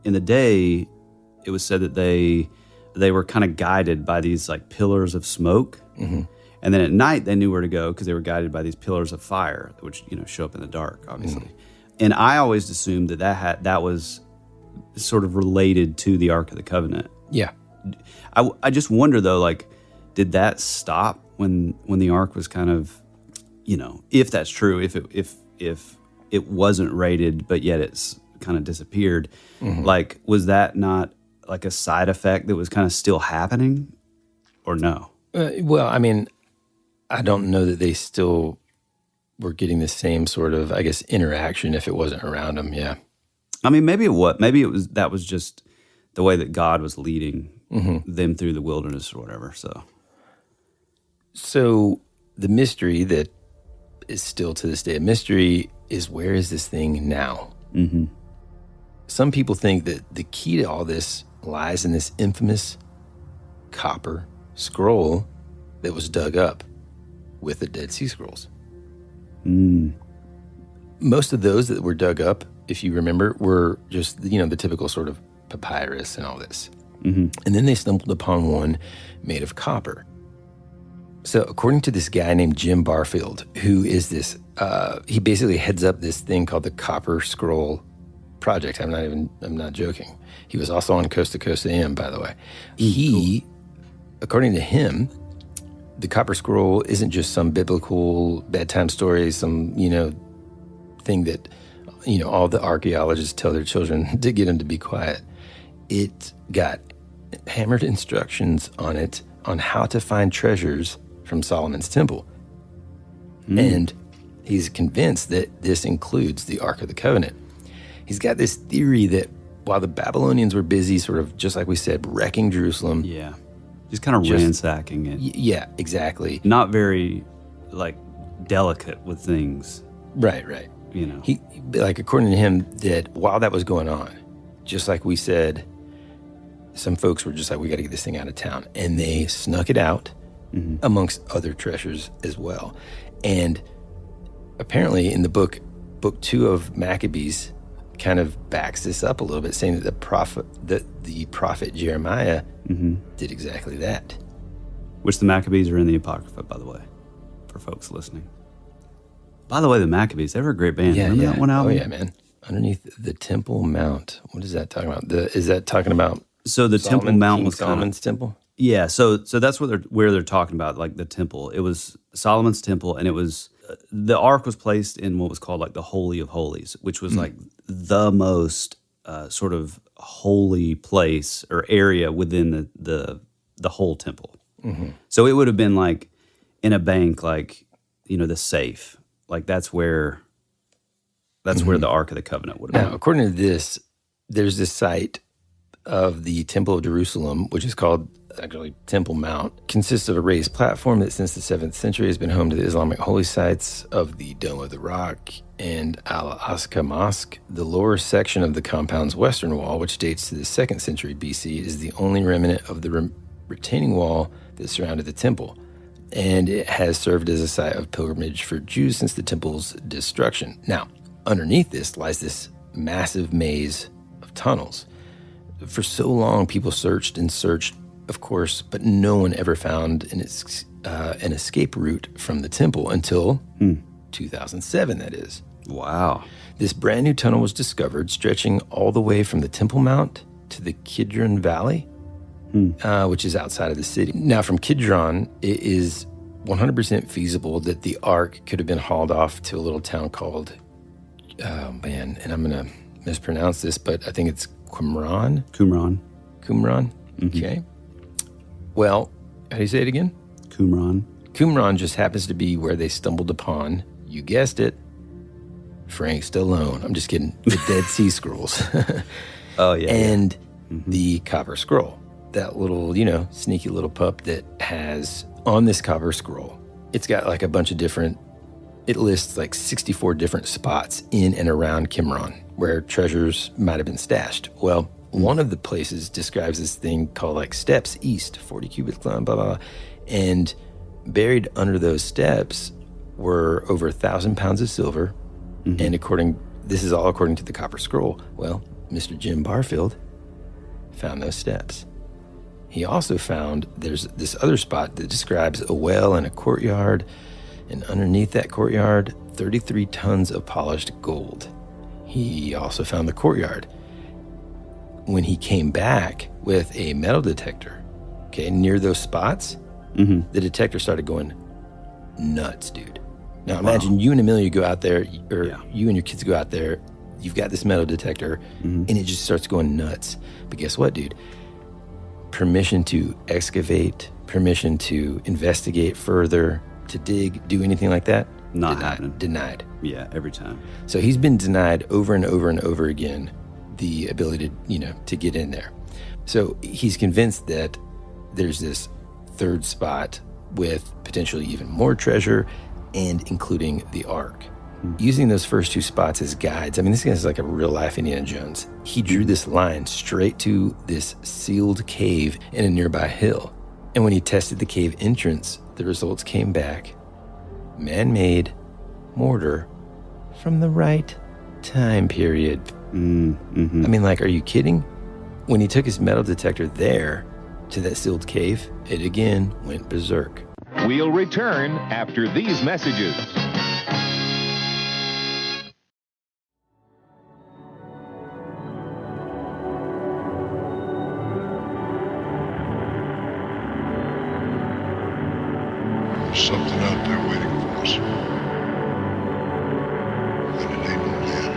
in the day, it was said that they were kind of guided by these like pillars of smoke. Mm-hmm. And then at night, they knew where to go because they were guided by these pillars of fire, which show up in the dark, obviously. Mm-hmm. And I always assumed that was sort of related to the Ark of the Covenant. Yeah. I just wonder though, like, did that stop when the Ark was kind of, if that's true, if it wasn't raided, but yet it's kind of disappeared, mm-hmm. like, was that not like a side effect that was kind of still happening, or no? Well, I mean, I don't know that they still were getting the same sort of, I guess, interaction if it wasn't around them. Yeah. I mean, maybe that was just the way that God was leading mm-hmm. them through the wilderness or whatever. So the mystery that is still to this day a mystery is, where is this thing now? Mm-hmm. Some people think that the key to all this lies in this infamous copper scroll that was dug up with the Dead Sea Scrolls. Mm. Most of those that were dug up, if you remember, were just, the typical sort of papyrus and all this. Mm-hmm. And then they stumbled upon one made of copper. So according to this guy named Jim Barfield, who is this, he basically heads up this thing called the Copper Scroll Project. I'm not joking. He was also on Coast to Coast AM, by the way. Cool. According to him, the Copper Scroll isn't just some biblical bedtime story, some, thing that, all the archaeologists tell their children to get them to be quiet. It got hammered instructions on it on how to find treasures from Solomon's temple. And he's convinced that this includes the Ark of the Covenant. He's got this theory that while the Babylonians were busy, sort of, just like we said, wrecking Jerusalem. Yeah. Just kind of ransacking it. Yeah, exactly. Not very, like, delicate with things. Right. He, according to him, that while that was going on, just like we said, some folks were just like, we got to get this thing out of town. And they snuck it out mm-hmm. amongst other treasures as well. And apparently in the book 2 of Maccabees kind of backs this up a little bit, saying that the prophet Jeremiah mm-hmm. did exactly that. Which the Maccabees are in the Apocrypha, by the way, for folks listening. By the way, the Maccabees, they were a great band. Remember that one album? Oh, yeah, man. Underneath the Temple Mount. What is that talking about? Is that talking about So the Temple Mount King was Solomon's temple? Yeah, so that's where they're talking about, like, the temple. It was Solomon's temple, and it was the Ark was placed in what was called like the Holy of Holies, which was like the most sort of holy place or area within the whole temple. Mm-hmm. So it would have been like in a bank, like, the safe. Like that's where the Ark of the Covenant would have been. Now, according to this, there's this site of the Temple of Jerusalem, which is called actually Temple Mount, consists of a raised platform that since the 7th century has been home to the Islamic holy sites of the Dome of the Rock and Al-Aqsa Mosque. The lower section of the compound's western wall, which dates to the 2nd century BC, is the only remnant of the retaining wall that surrounded the temple, and it has served as a site of pilgrimage for Jews since the temple's destruction. Now, underneath this lies this massive maze of tunnels. For so long, people searched and searched, of course, but no one ever found an escape route from the temple until 2007, that is. Wow. This brand new tunnel was discovered, stretching all the way from the Temple Mount to the Kidron Valley, which is outside of the city. Now, from Kidron, it is 100% feasible that the Ark could have been hauled off to a little town called, and I'm going to mispronounce this, but I think it's Qumran. Mm-hmm. Okay. Well, how do you say it again? Qumran. Qumran just happens to be where they stumbled upon, you guessed it, Frank Stallone. I'm just kidding. The Dead Sea Scrolls. Oh, yeah. And the copper scroll. That little, sneaky little pup that has on this copper scroll, it's got like a bunch of different, it lists like 64 different spots in and around Qumran where treasures might have been stashed. Well, one of the places describes this thing called like steps east, 40 cubits, blah, blah, blah. And buried under those steps were over 1,000 pounds of silver. And this is all according to the copper scroll. Well, Mr. Jim Barfield found those steps. He also found there's this other spot that describes a well and a courtyard, and underneath that courtyard, 33 tons of polished gold. He also found the courtyard. When he came back with a metal detector, near those spots, the detector started going nuts, dude. Now imagine you and Amelia go out there, or you and your kids go out there, you've got this metal detector, and it just starts going nuts. But guess what, dude? Permission to excavate, permission to investigate further, to dig, do anything like that? Not happening. Denied. Yeah, every time. So he's been denied over and over and over again the ability to get in there. So he's convinced that there's this third spot with potentially even more treasure and including the Ark. Using those first two spots as guides, this guy's like a real-life Indiana Jones. He drew this line straight to this sealed cave in a nearby hill. And when he tested the cave entrance, the results came back man-made mortar from the right time period. Are you kidding? When he took his metal detector there to that sealed cave, it again went berserk. We'll return after these messages. There's something out there waiting for us. And it ain't no man.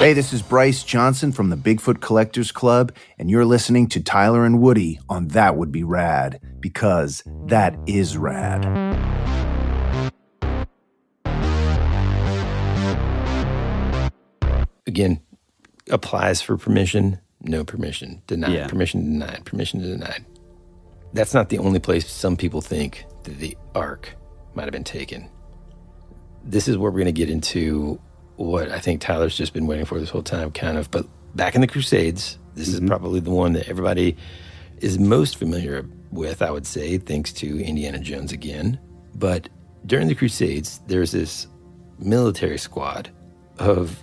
Hey, this is Bryce Johnson from the Bigfoot Collectors Club, and you're listening to Tyler and Woody on That Would Be Rad, because that is rad. Again, applies for permission, no permission, denied, permission denied, permission denied. That's not the only place some people think that the Ark might have been taken. This is where we're going to get into what I think Tyler's just been waiting for this whole time, kind of. But back in the Crusades, this is probably the one that everybody is most familiar with, I would say, thanks to Indiana Jones again. But during the Crusades, there's this military squad of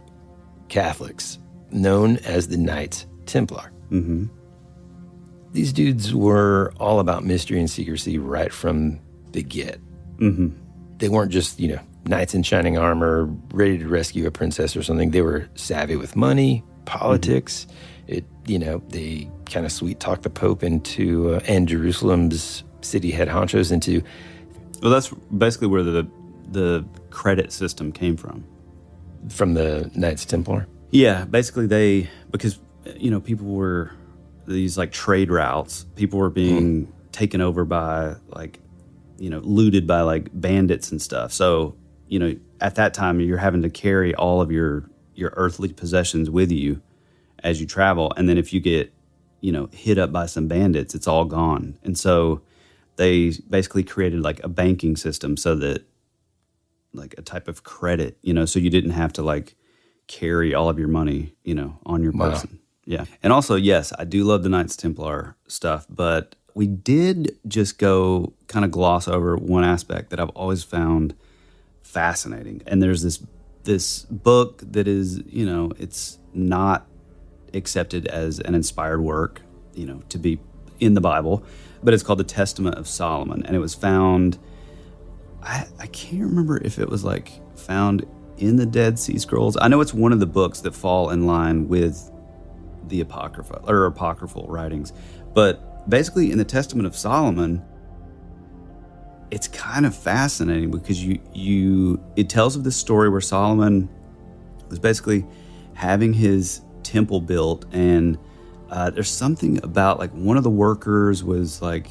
Catholics known as the Knights Templar. These dudes were all about mystery and secrecy right from the get. They weren't just, knights in shining armor, ready to rescue a princess or something. They were savvy with money, politics. They kind of sweet-talked the Pope into, and Jerusalem's city head honchos into. Well, that's basically where the credit system came from. From the Knights Templar? Yeah, basically because people were, these like trade routes, people were being taken over by looted by like bandits and stuff. So, at that time you're having to carry all of your earthly possessions with you as you travel. And then if you get, hit up by some bandits, it's all gone. And so they basically created like a banking system so that like a type of credit, so you didn't have to like carry all of your money, on your person. Yeah. And also, yes, I do love the Knights Templar stuff, but we did just go kind of gloss over one aspect that I've always found fascinating. And there's this book that is, it's not accepted as an inspired work, to be in the Bible, but it's called the Testament of Solomon. And it was found, I can't remember if it was like found in the Dead Sea Scrolls. I know it's one of the books that fall in line with the Apocrypha or apocryphal writings. But basically in the Testament of Solomon, it's kind of fascinating because it tells of this story where Solomon was basically having his temple built, and There's something about like one of the workers was like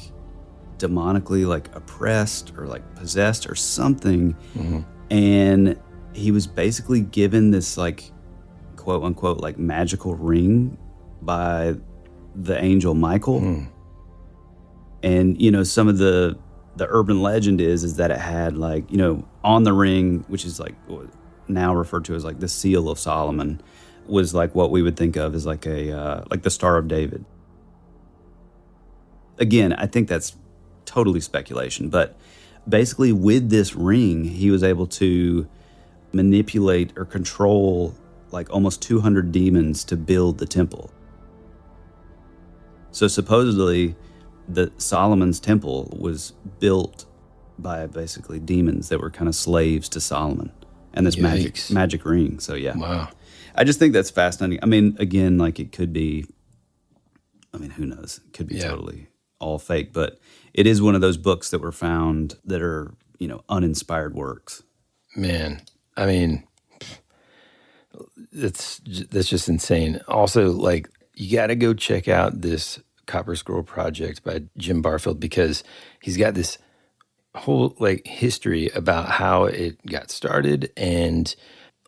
demonically like oppressed or like possessed or something. Mm-hmm. And he was basically given this like quote unquote like magical ring by the angel Michael. Mm. And, you know, some of the urban legend is that it had like, you know, on the ring, which is like now referred to as like the seal of Solomon, was like what we would think of as like like the Star of David. Again, I think that's totally speculation, but basically with this ring, he was able to manipulate or control like almost 200 demons to build the temple. So supposedly the Solomon's temple was built by basically demons that were kind of slaves to Solomon and this magic ring. So yeah. Wow. I just think that's fascinating. I mean, again, like it could be, I mean, who knows? It could be totally all fake, but it is one of those books that were found that are, you know, uninspired works. Man, I mean, that's just insane. Also, like, you got to go check out this Copper Scroll Project by Jim Barfield, because he's got this whole like history about how it got started. And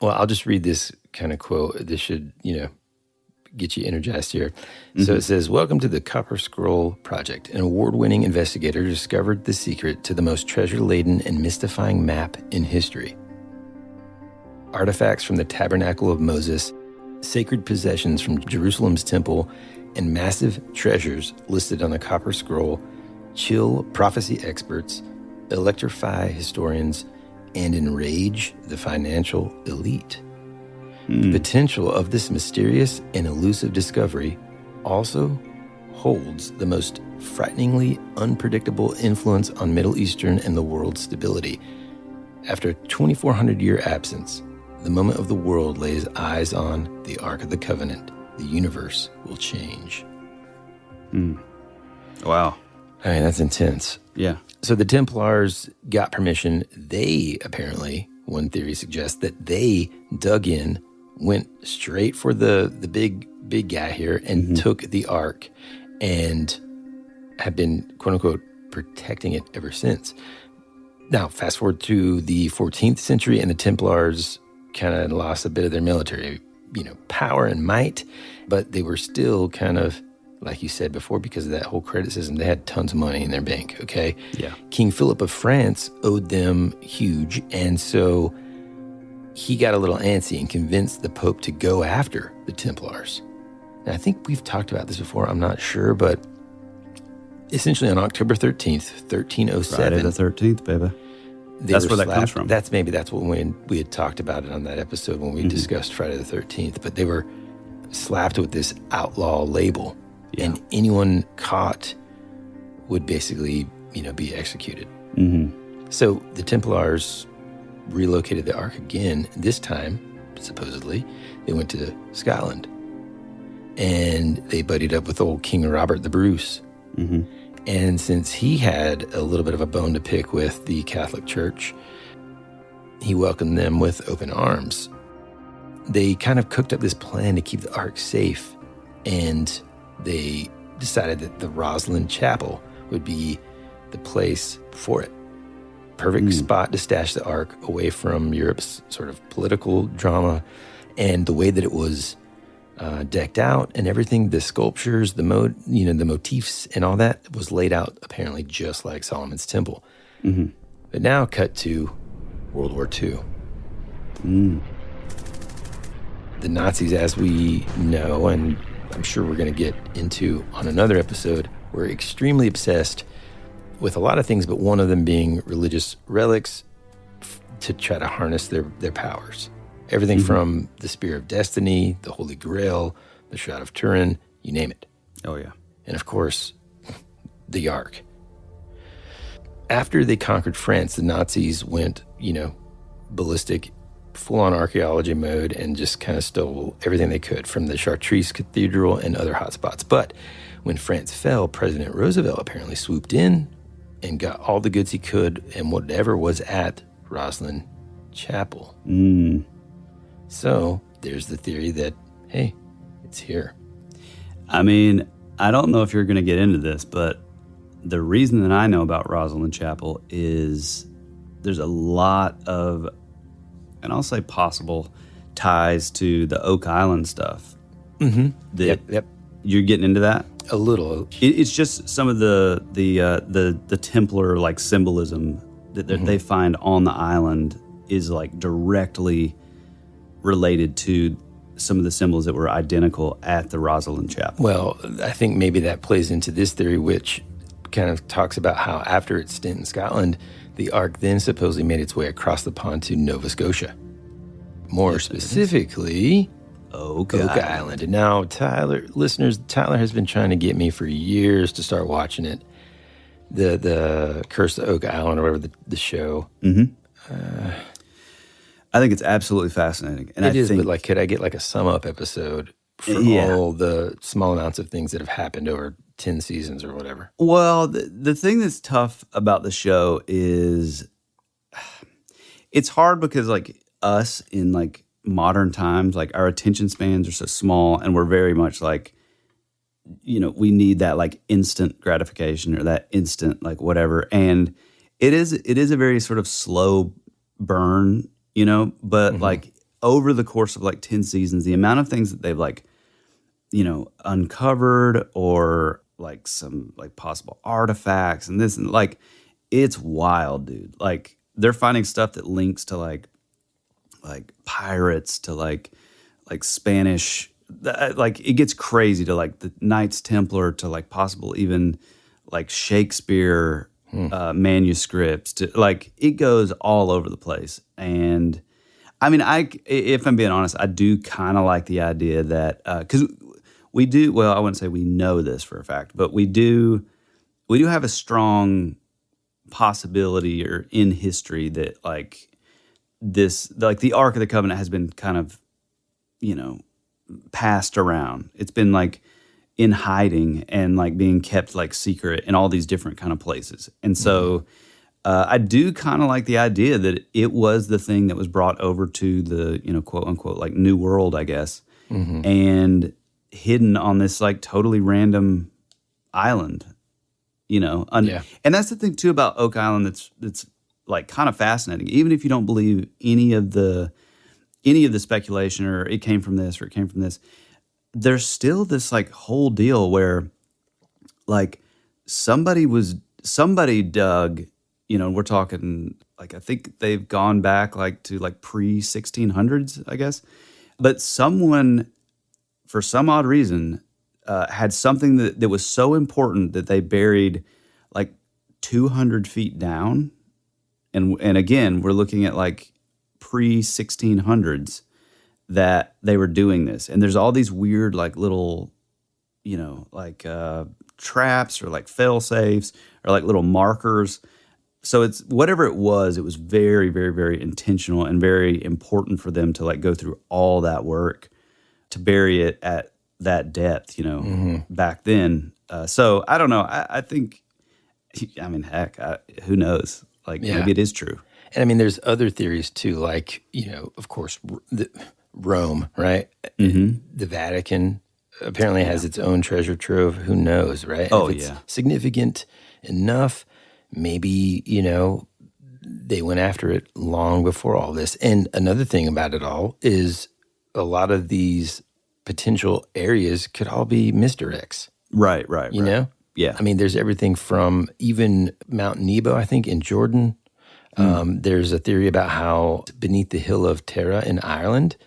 well, I'll just read this kind of quote. This should, you know, get you energized here. Mm-hmm. So it says, "Welcome to the Copper Scroll Project. An award-winning investigator discovered the secret to the most treasure-laden and mystifying map in history. Artifacts from the Tabernacle of Moses, sacred possessions from Jerusalem's temple, and massive treasures listed on the Copper Scroll chill prophecy experts, electrify historians, and enrage the financial elite. The potential of this mysterious and elusive discovery also holds the most frighteningly unpredictable influence on Middle Eastern and the world's stability. After a 2,400-year absence, the moment of the world lays eyes on the Ark of the Covenant, the universe will change." Wow. I mean, that's intense. Yeah. So the Templars got permission. They apparently, one theory suggests that they dug in, went straight for the big guy here and took the Ark and have been, quote unquote, protecting it ever since. Now, fast forward to the 14th century, and the Templars kind of lost a bit of their military, you know, power and might, but they were still kind of, like you said before, because of that whole credit system, they had tons of money in their bank, okay? Yeah. King Philip of France owed them huge, and so he got a little antsy and convinced the Pope to go after the Templars. Now, I think we've talked about this before, I'm not sure, but essentially on October 13th, 1307. Friday the 13th, baby. That's where that comes from. That's when we had talked about it on that episode when we discussed Friday the 13th, but they were slapped with this outlaw label, and anyone caught would basically, you know, be executed. So the Templars relocated the Ark again. This time, supposedly, they went to Scotland, and they buddied up with old King Robert the Bruce. And since he had a little bit of a bone to pick with the Catholic Church, he welcomed them with open arms. They kind of cooked up this plan to keep the Ark safe, and they decided that the Roslyn Chapel would be the place for it. Perfect spot to stash the Ark away from Europe's sort of political drama, and the way that it was decked out and everything, the sculptures, the motifs and all that was laid out apparently just like Solomon's temple. But now cut to World War II. The Nazis, as we know, and I'm sure we're going to get into on another episode, were extremely obsessed with a lot of things, but one of them being religious relics to try to harness their powers. Everything from the Spear of Destiny, the Holy Grail, the Shroud of Turin, you name it. Oh, yeah. And of course, the Ark. After they conquered France, the Nazis went, you know, ballistic, full-on archaeology mode, and just kind of stole everything they could from the Chartres Cathedral and other hotspots. But when France fell, President Roosevelt apparently swooped in and got all the goods he could and whatever was at Roslyn Chapel. So there's the theory that, hey, it's here. I mean, I don't know if you're going to get into this, but the reason that I know about Roslyn Chapel is there's a lot of, and I'll say possible, ties to the Oak Island stuff. Mm-hmm. Yep. You're getting into that? A little. It's just some of the Templar like symbolism that they find on the island is like directly related to some of the symbols that were identical at the Roslyn Chapel. Well, I think maybe that plays into this theory, which kind of talks about how after its stint in Scotland, the Ark then supposedly made its way across the pond to Nova Scotia. More specifically, Oak Island. And now, Tyler has been trying to get me for years to start watching it. The Curse of Oak Island, or whatever the show. Mm-hmm. I think it's absolutely fascinating. And it is, but like, could I get like a sum up episode for all the small amounts of things that have happened over 10 seasons or whatever? Well, the thing that's tough about the show is it's hard because like us in like modern times, like our attention spans are so small and we're very much like, you know, we need that like instant gratification or that instant like whatever. And it is a very sort of slow burn, you know, but like over the course of like 10 seasons, the amount of things that they've like, you know, uncovered or like some like possible artifacts and this and like, it's wild, dude. Like they're finding stuff that links to like pirates, to like Spanish, like it gets crazy, to like the Knights Templar, to like possible even like Shakespeare manuscripts, to like it goes all over the place. And I mean, if I'm being honest, I do kind of like the idea that because we do, well, I wouldn't say we know this for a fact, but we do have a strong possibility or in history that like this, like the Ark of the Covenant has been kind of, you know, passed around. It's been like in hiding and like being kept like secret in all these different kind of places. And so I do kind of like the idea that it was the thing that was brought over to the, you know, quote unquote, like New World, I guess, and hidden on this like totally random island, you know. And that's the thing too about Oak Island that's like kind of fascinating. Even if you don't believe any of the speculation or it came from this or it came from this, there's still this like whole deal where like somebody dug, you know, we're talking like, I think they've gone back like to like pre-1600s, I guess. But someone, for some odd reason, had something that was so important that they buried like 200 feet down. And again, we're looking at like pre-1600s that they were doing this. And there's all these weird like little, you know, like traps or like fail safes or like little markers. So it's whatever it was very, very, very intentional and very important for them to like go through all that work to bury it at that depth, you know, back then. So I don't know. I think, I mean, heck, who knows? Like maybe it is true. And I mean, there's other theories too, like, you know, of course, Rome, right? The Vatican apparently has its own treasure trove. Who knows, right? Oh, if it's significant enough, maybe, you know, they went after it long before all this. And another thing about it all is a lot of these potential areas could all be misdirects. Right. You know? Yeah. I mean, there's everything from even Mount Nebo, I think, in Jordan. There's a theory about how beneath the hill of Tara in Ireland,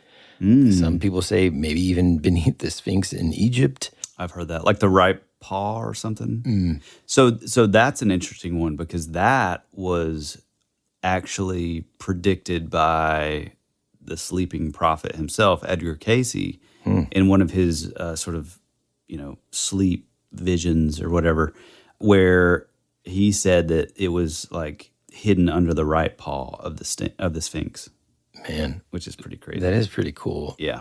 some people say maybe even beneath the Sphinx in Egypt. I've heard that. Like the right paw or something. So that's an interesting one because that was actually predicted by the sleeping prophet himself, Edgar Cayce, in one of his sort of, you know, sleep visions or whatever, where he said that it was like hidden under the right paw of the Sphinx. Man, which is pretty crazy. That is pretty cool. Yeah.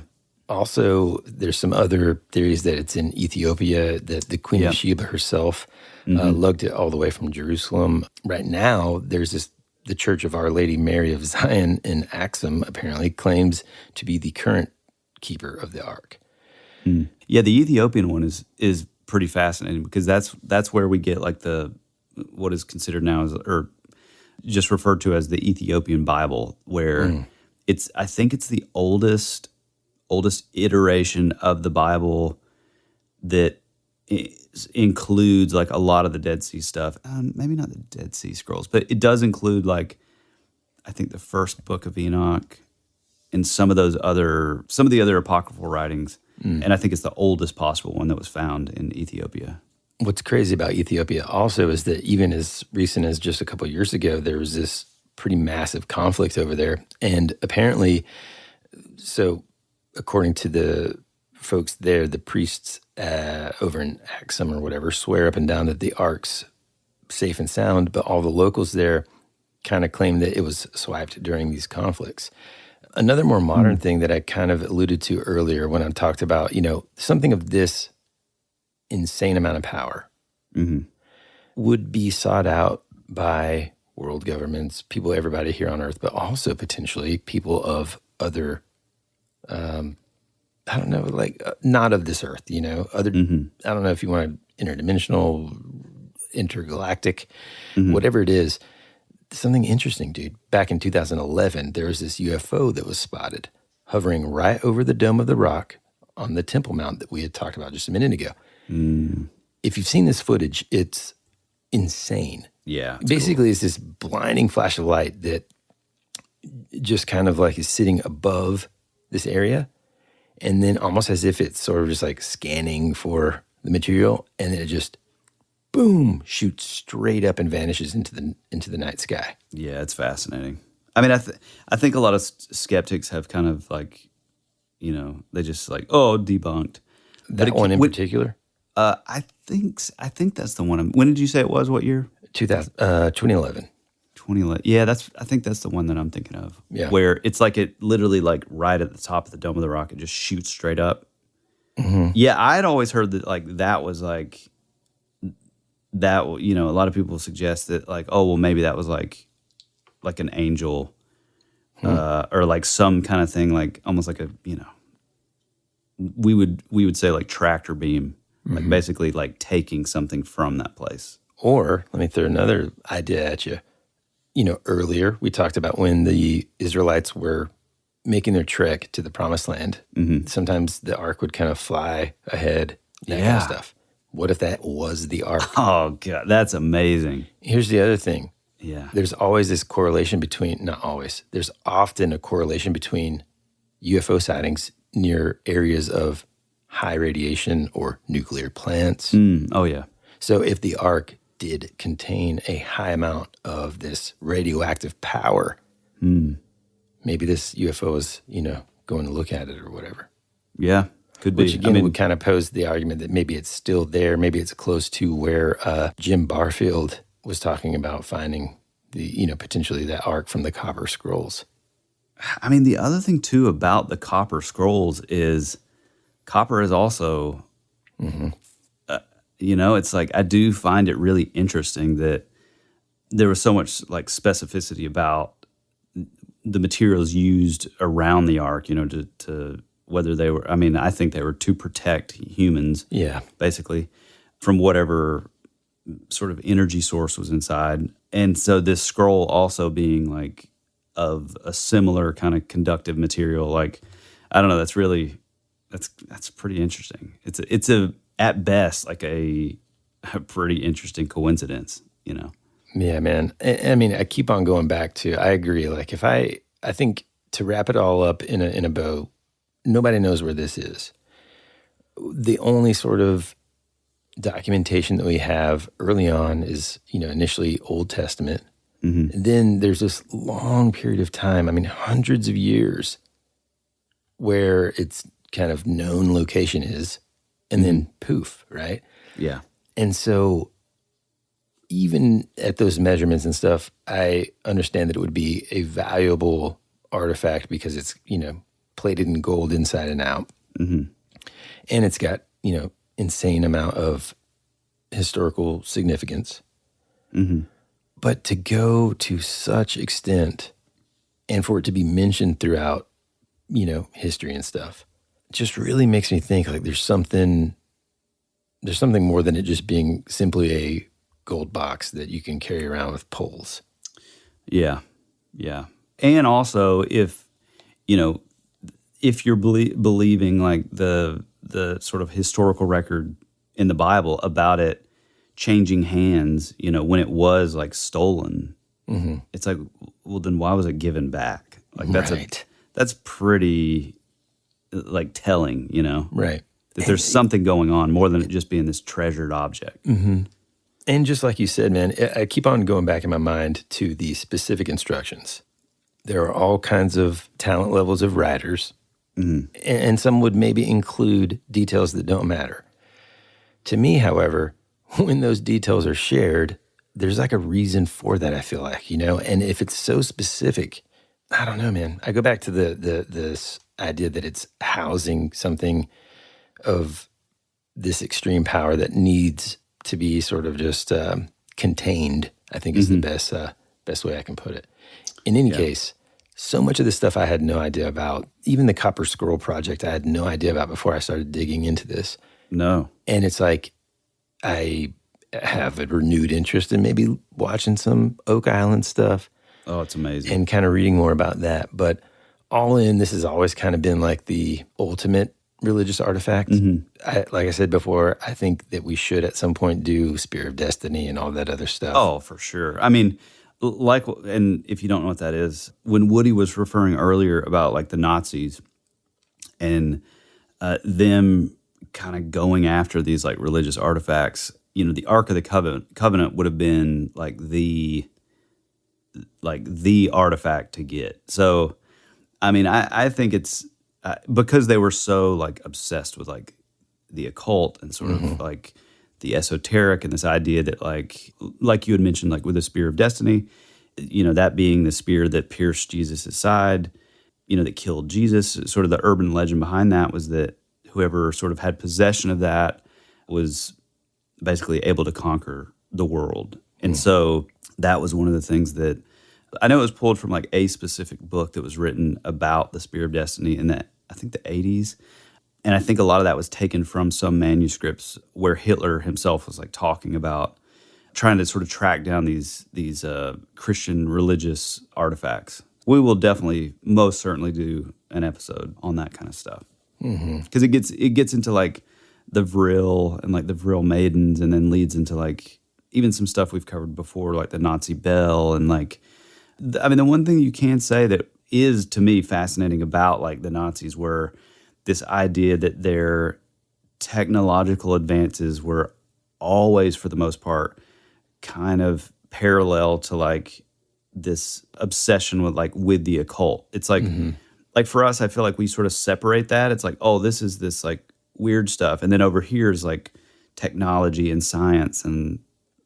Also, there's some other theories that it's in Ethiopia, that the Queen of Sheba herself lugged it all the way from Jerusalem. Right now, there's the Church of Our Lady Mary of Zion in Axum apparently claims to be the current keeper of the Ark. Yeah, the Ethiopian one is pretty fascinating because that's where we get like what is considered now as, or just referred to as the Ethiopian Bible, where I think it's the oldest iteration of the Bible that includes like a lot of the Dead Sea stuff. Maybe not the Dead Sea Scrolls, but it does include like, I think the first book of Enoch and some of the other apocryphal writings. And I think it's the oldest possible one that was found in Ethiopia. What's crazy about Ethiopia also is that even as recent as just a couple of years ago, there was this pretty massive conflict over there. And apparently, so according to the folks there, the priests over in Axum or whatever swear up and down that the ark's safe and sound, but all the locals there kind of claim that it was swiped during these conflicts. Another more modern thing that I kind of alluded to earlier when I talked about, something of this insane amount of power would be sought out by world governments, everybody here on Earth, but also potentially people of other, I don't know, like not of this Earth, other, I don't know if you want interdimensional, intergalactic, whatever it is. Something interesting, dude. Back in 2011, there was this UFO that was spotted hovering right over the Dome of the Rock on the Temple Mount that we had talked about just a minute ago. If you've seen this footage, it's insane. Yeah. Basically, it's this blinding flash of light that just kind of like is sitting above this area, and then almost as if it's sort of just like scanning for the material, and then it just boom, shoots straight up and vanishes into the night sky. Yeah, it's fascinating. I mean, I think a lot of skeptics have kind of like, they just like, debunked. That one in particular? I think that's the one. When did you say it was? What year? 2011. 2011. Yeah, I think that's the one that I'm thinking of. Yeah. Where it's like it literally like right at the top of the Dome of the Rock, it just shoots straight up. Mm-hmm. Yeah, I had always heard that like that was like that. A lot of people suggest that like, oh well, maybe that was like an angel, or like some kind of thing, like almost like a we would say like tractor beam, like basically like taking something from that place. Or let me throw another idea at you. Earlier we talked about when the Israelites were making their trek to the Promised Land. Sometimes the ark would kind of fly ahead, that kind of stuff. What if that was the ark? Oh, God, that's amazing. Here's the other thing. Yeah. There's always this correlation between, not always, there's often a correlation between UFO sightings near areas of high radiation or nuclear plants. Oh, yeah. So if the ark did contain a high amount of this radioactive power, maybe this UFO is, going to look at it or whatever. Yeah. Could be. Which again would kind of pose the argument that maybe it's still there. Maybe it's close to where Jim Barfield was talking about finding the, potentially that ark from the Copper Scrolls. I mean, the other thing too about the Copper Scrolls is copper is also, it's like I do find it really interesting that there was so much like specificity about the materials used around the ark, to whether they were, I think they were to protect humans, basically, from whatever sort of energy source was inside. And so this scroll also being like of a similar kind of conductive material, like, I don't know, that's pretty interesting. It's at best like a pretty interesting coincidence, Yeah, man. I keep on going back to, I agree. Like I think to wrap it all up in a bow, nobody knows where this is. The only sort of documentation that we have early on is, initially Old Testament. And then there's this long period of time, hundreds of years, where its kind of known location is, and then poof, right? Yeah. And so even at those measurements and stuff, I understand that it would be a valuable artifact because it's, plated in gold inside and out. And it's got, insane amount of historical significance. But to go to such extent and for it to be mentioned throughout, history and stuff, just really makes me think like there's something more than it just being simply a gold box that you can carry around with poles. Yeah. And also if you're believing like the sort of historical record in the Bible about it changing hands, when it was like stolen, it's like, well, then why was it given back? Like that's pretty like telling, Right. That there's something going on more than it just being this treasured object. Mm-hmm. And just like you said, man, I keep on going back in my mind to the specific instructions. There are all kinds of talent levels of writers, and some would maybe include details that don't matter. To me, however, when those details are shared, there's like a reason for that, I feel like, and if it's so specific, I don't know, man. I go back to this idea that it's housing something of this extreme power that needs to be sort of just contained, I think is the best way I can put it. In any case, so much of this stuff I had no idea about. Even the Copper Scroll Project I had no idea about before I started digging into this. No. And it's like I have a renewed interest in maybe watching some Oak Island stuff. Oh, it's amazing. And kind of reading more about that. But all in, this has always kind of been like the ultimate religious artifact. Like I said before, I think that we should at some point do Spear of Destiny and all that other stuff. Oh, for sure. I mean, and if you don't know what that is, when Woody was referring earlier about like the Nazis and them kind of going after these like religious artifacts, the Ark of the Covenant would have been like the artifact to get. So, I mean, I think it's because they were so like obsessed with like the occult and sort of like the esoteric and this idea that like you had mentioned, like with the Spear of Destiny, that being the spear that pierced Jesus' side, that killed Jesus. Sort of the urban legend behind that was that whoever sort of had possession of that was basically able to conquer the world. And so that was one of the things that I know it was pulled from like a specific book that was written about the Spear of Destiny in I think the 80s. And I think a lot of that was taken from some manuscripts where Hitler himself was like talking about trying to sort of track down these Christian religious artifacts. We will definitely, most certainly do an episode on that kind of stuff. Because it gets into like the Vril and like the Vril maidens, and then leads into like even some stuff we've covered before, like the Nazi bell. And like, I mean, the one thing you can say that is to me fascinating about like the Nazis were this idea that their technological advances were always, for the most part, kind of parallel to like this obsession with the occult. It's like, like for us, I feel like we sort of separate that. It's like, oh, this is this like weird stuff. And then over here is like technology and science and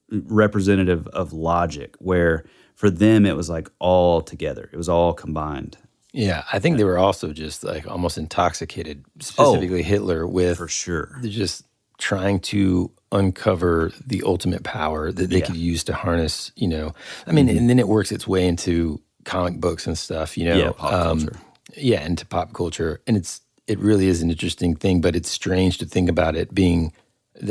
representative of logic, where for them it was like all together. It was all combined. Yeah, I think they were also just like almost intoxicated, specifically Hitler, with for sure just trying to uncover the ultimate power that they could use to harness, I mean, and then it works its way into comic books and stuff, pop culture. Into pop culture. And it really is an interesting thing, but it's strange to think about it being,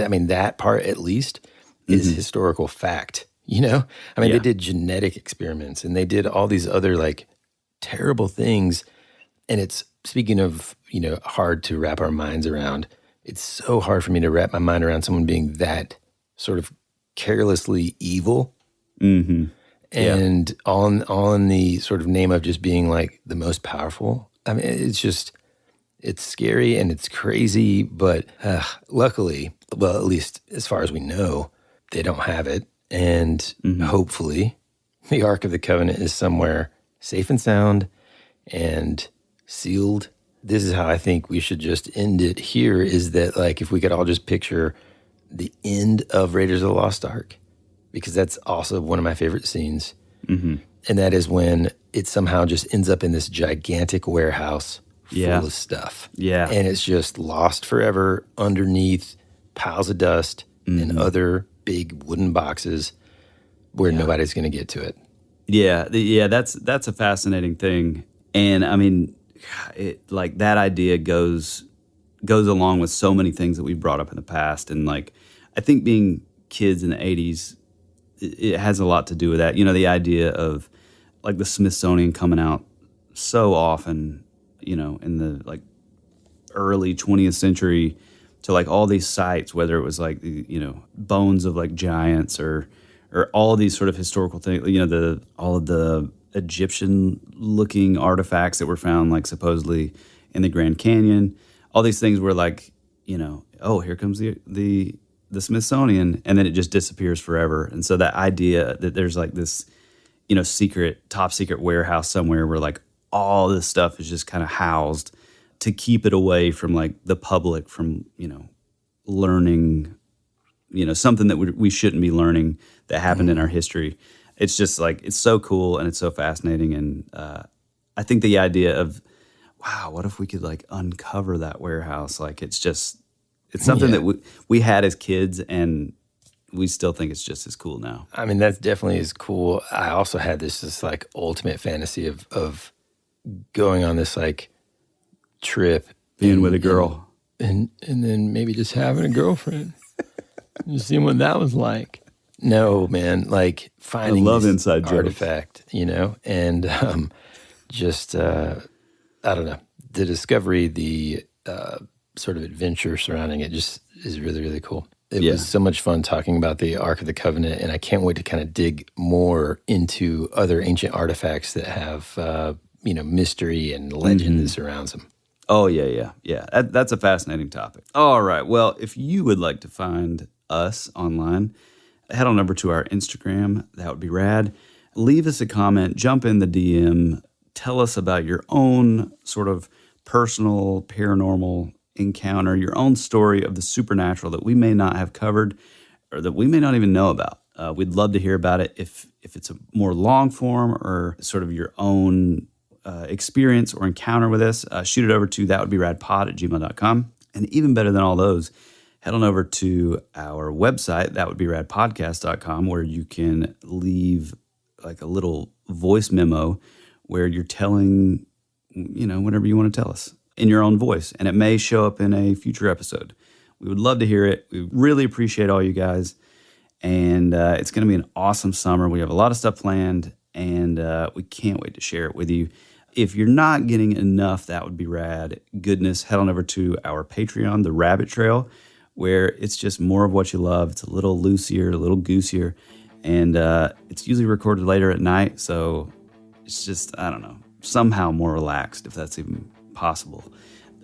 I mean, that part at least is historical fact, I mean, they did genetic experiments and they did all these other like terrible things. And it's, speaking of, hard to wrap our minds around, it's so hard for me to wrap my mind around someone being that sort of carelessly evil. And all in the sort of name of just being like the most powerful. I mean, it's scary and it's crazy, but luckily, well, at least as far as we know, they don't have it. And hopefully the Ark of the Covenant is somewhere safe and sound and sealed. This is how I think we should just end it here, is that like if we could all just picture the end of Raiders of the Lost Ark, because that's also one of my favorite scenes. And that is when it somehow just ends up in this gigantic warehouse full of stuff. And it's just lost forever underneath piles of dust and other big wooden boxes where nobody's going to get to it. That's a fascinating thing. And I mean, like that idea goes goes along with so many things that we've brought up in the past. And like, I think being kids in the 80s, it has a lot to do with that. You know, the idea of like the Smithsonian coming out so often, you know, in the like early 20th century to like all these sites, whether it was like, you know, bones of like giants or all these sort of historical things, you know, all of the Egyptian looking artifacts that were found like supposedly in the Grand Canyon. All these things were like, you know, oh, here comes the Smithsonian, and then it just disappears forever. And so that idea that there's like this, you know, top secret warehouse somewhere where like all this stuff is just kind of housed to keep it away from like the public from, you know, learning, you know, something that we shouldn't be learning that happened in our history. It's just like, it's so cool and it's so fascinating. And I think the idea of, wow, what if we could like uncover that warehouse? Like it's something that we had as kids, and we still think it's just as cool now. I mean, that's definitely as cool. I also had this like ultimate fantasy of going on this like trip, being with a girl, and then maybe just having a girlfriend, and seeing what that was like. No, man, like finding I love this inside artifact, you know, and just I don't know, the discovery, the sort of adventure surrounding it just is really, really cool. It was so much fun talking about the Ark of the Covenant, and I can't wait to kind of dig more into other ancient artifacts that have, you know, mystery and legend that surrounds them. Oh, yeah. That's a fascinating topic. All right. Well, if you would like to find us online, head on over to our Instagram. That would be rad. Leave us a comment, jump in the DM, tell us about your own sort of personal paranormal encounter, your own story of the supernatural that we may not have covered or that we may not even know about. We'd love to hear about it. If it's a more long form or sort of your own experience or encounter with us, shoot it over to thatwouldberadpod@gmail.com. And even better than all those, head on over to our website, thatwouldberadpodcast.com, where you can leave like a little voice memo where you're telling, you know, whatever you want to tell us in your own voice. And it may show up in a future episode. We would love to hear it. We really appreciate all you guys. And it's going to be an awesome summer. We have a lot of stuff planned, and we can't wait to share it with you. If you're not getting enough, That Would Be Rad goodness, head on over to our Patreon, The Rabbit Trail, where it's just more of what you love. It's a little loosier, a little goosier, and it's usually recorded later at night, so it's just, I don't know, somehow more relaxed, if that's even possible.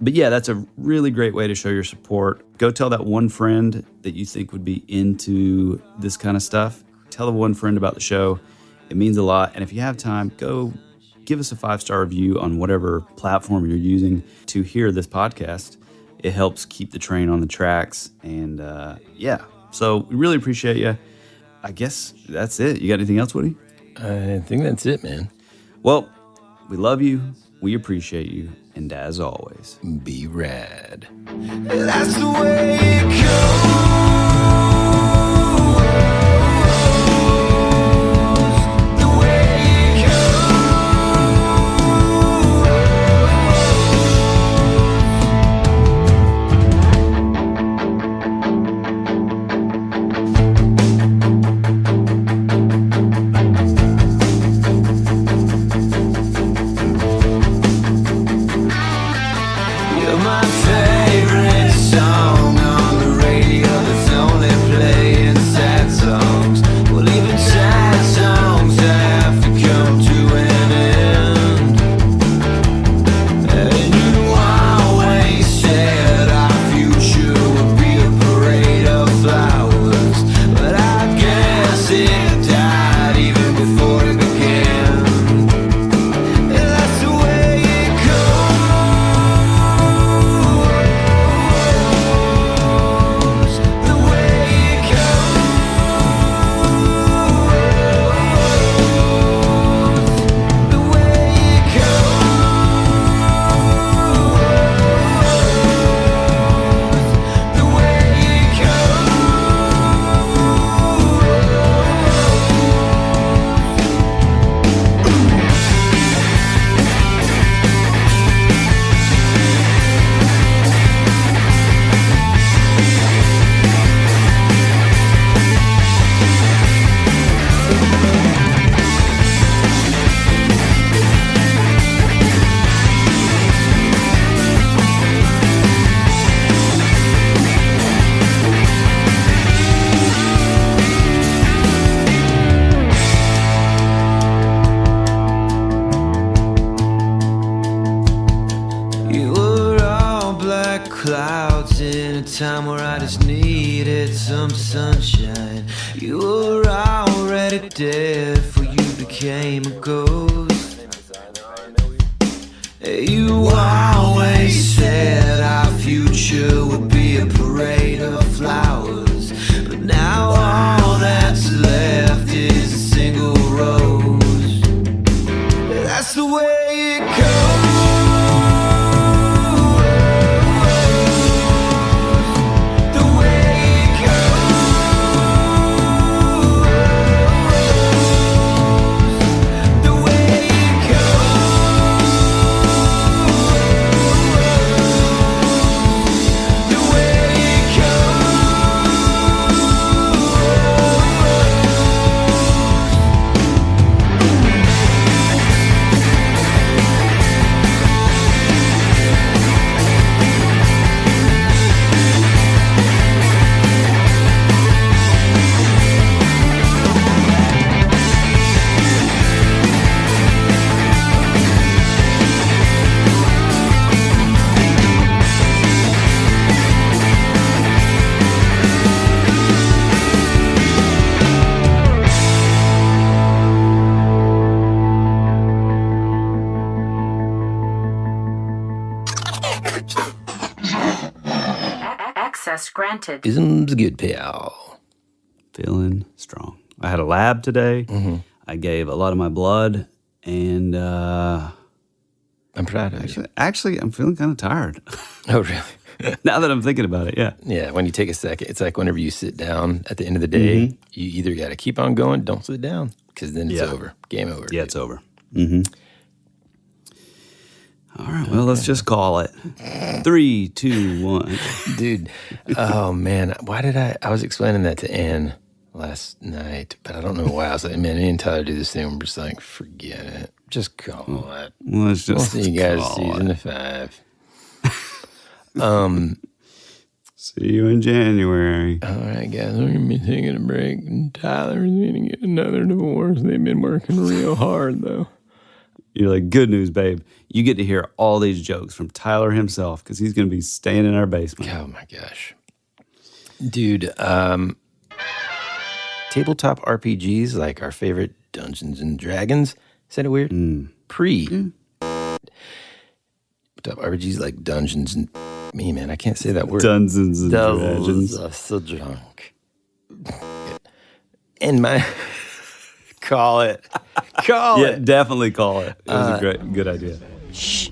But yeah, that's a really great way to show your support. Go tell that one friend that you think would be into this kind of stuff. Tell the one friend about the show. It means a lot. And if you have time, go give us a 5-star review on whatever platform you're using to hear this podcast. It helps keep the train on the tracks. And yeah, so we really appreciate you. I guess that's it. You got anything else, Woody? I think that's it, man. Well, we love you. We appreciate you. And as always, be rad. That's the way it goes. You're my favorite song on the just needed some sunshine. You were already dead before you became a ghost. You always said our future would be a parade of flowers, but now all that's left is a single rose. That's the way it goes. Granted. Ism's good, pal. Feeling strong. I had a lab today. I gave a lot of my blood, and I'm proud of you. Actually, I'm feeling kind of tired. Oh, really? Now that I'm thinking about it, yeah. Yeah, when you take a second, it's like whenever you sit down at the end of the day, you either got to keep on going, don't sit down, because then it's over. Game over. Yeah, it's over. All right, well, let's just call it. 3, 2, 1. Dude, oh, man. Why did I was explaining that to Ann last night, but I don't know why. I was like, man, me and Tyler do this thing. We're just like, forget it. Just call it. Let's just we'll see you guys call season 5. See you in January. All right, guys, we're going to be taking a break. And Tyler's going to get another divorce. They've been working real hard, though. You're like, good news, babe. You get to hear all these jokes from Tyler himself because he's going to be staying in our basement. Oh, my gosh. Dude, tabletop RPGs, like our favorite Dungeons and Dragons. Said it weird? Tabletop RPGs like Dungeons and... Me, man, I can't say that word. Dungeons and Dragons. I'm so drunk. And my... Call it. Call it. Yeah, definitely call it. It was a good idea. Shh.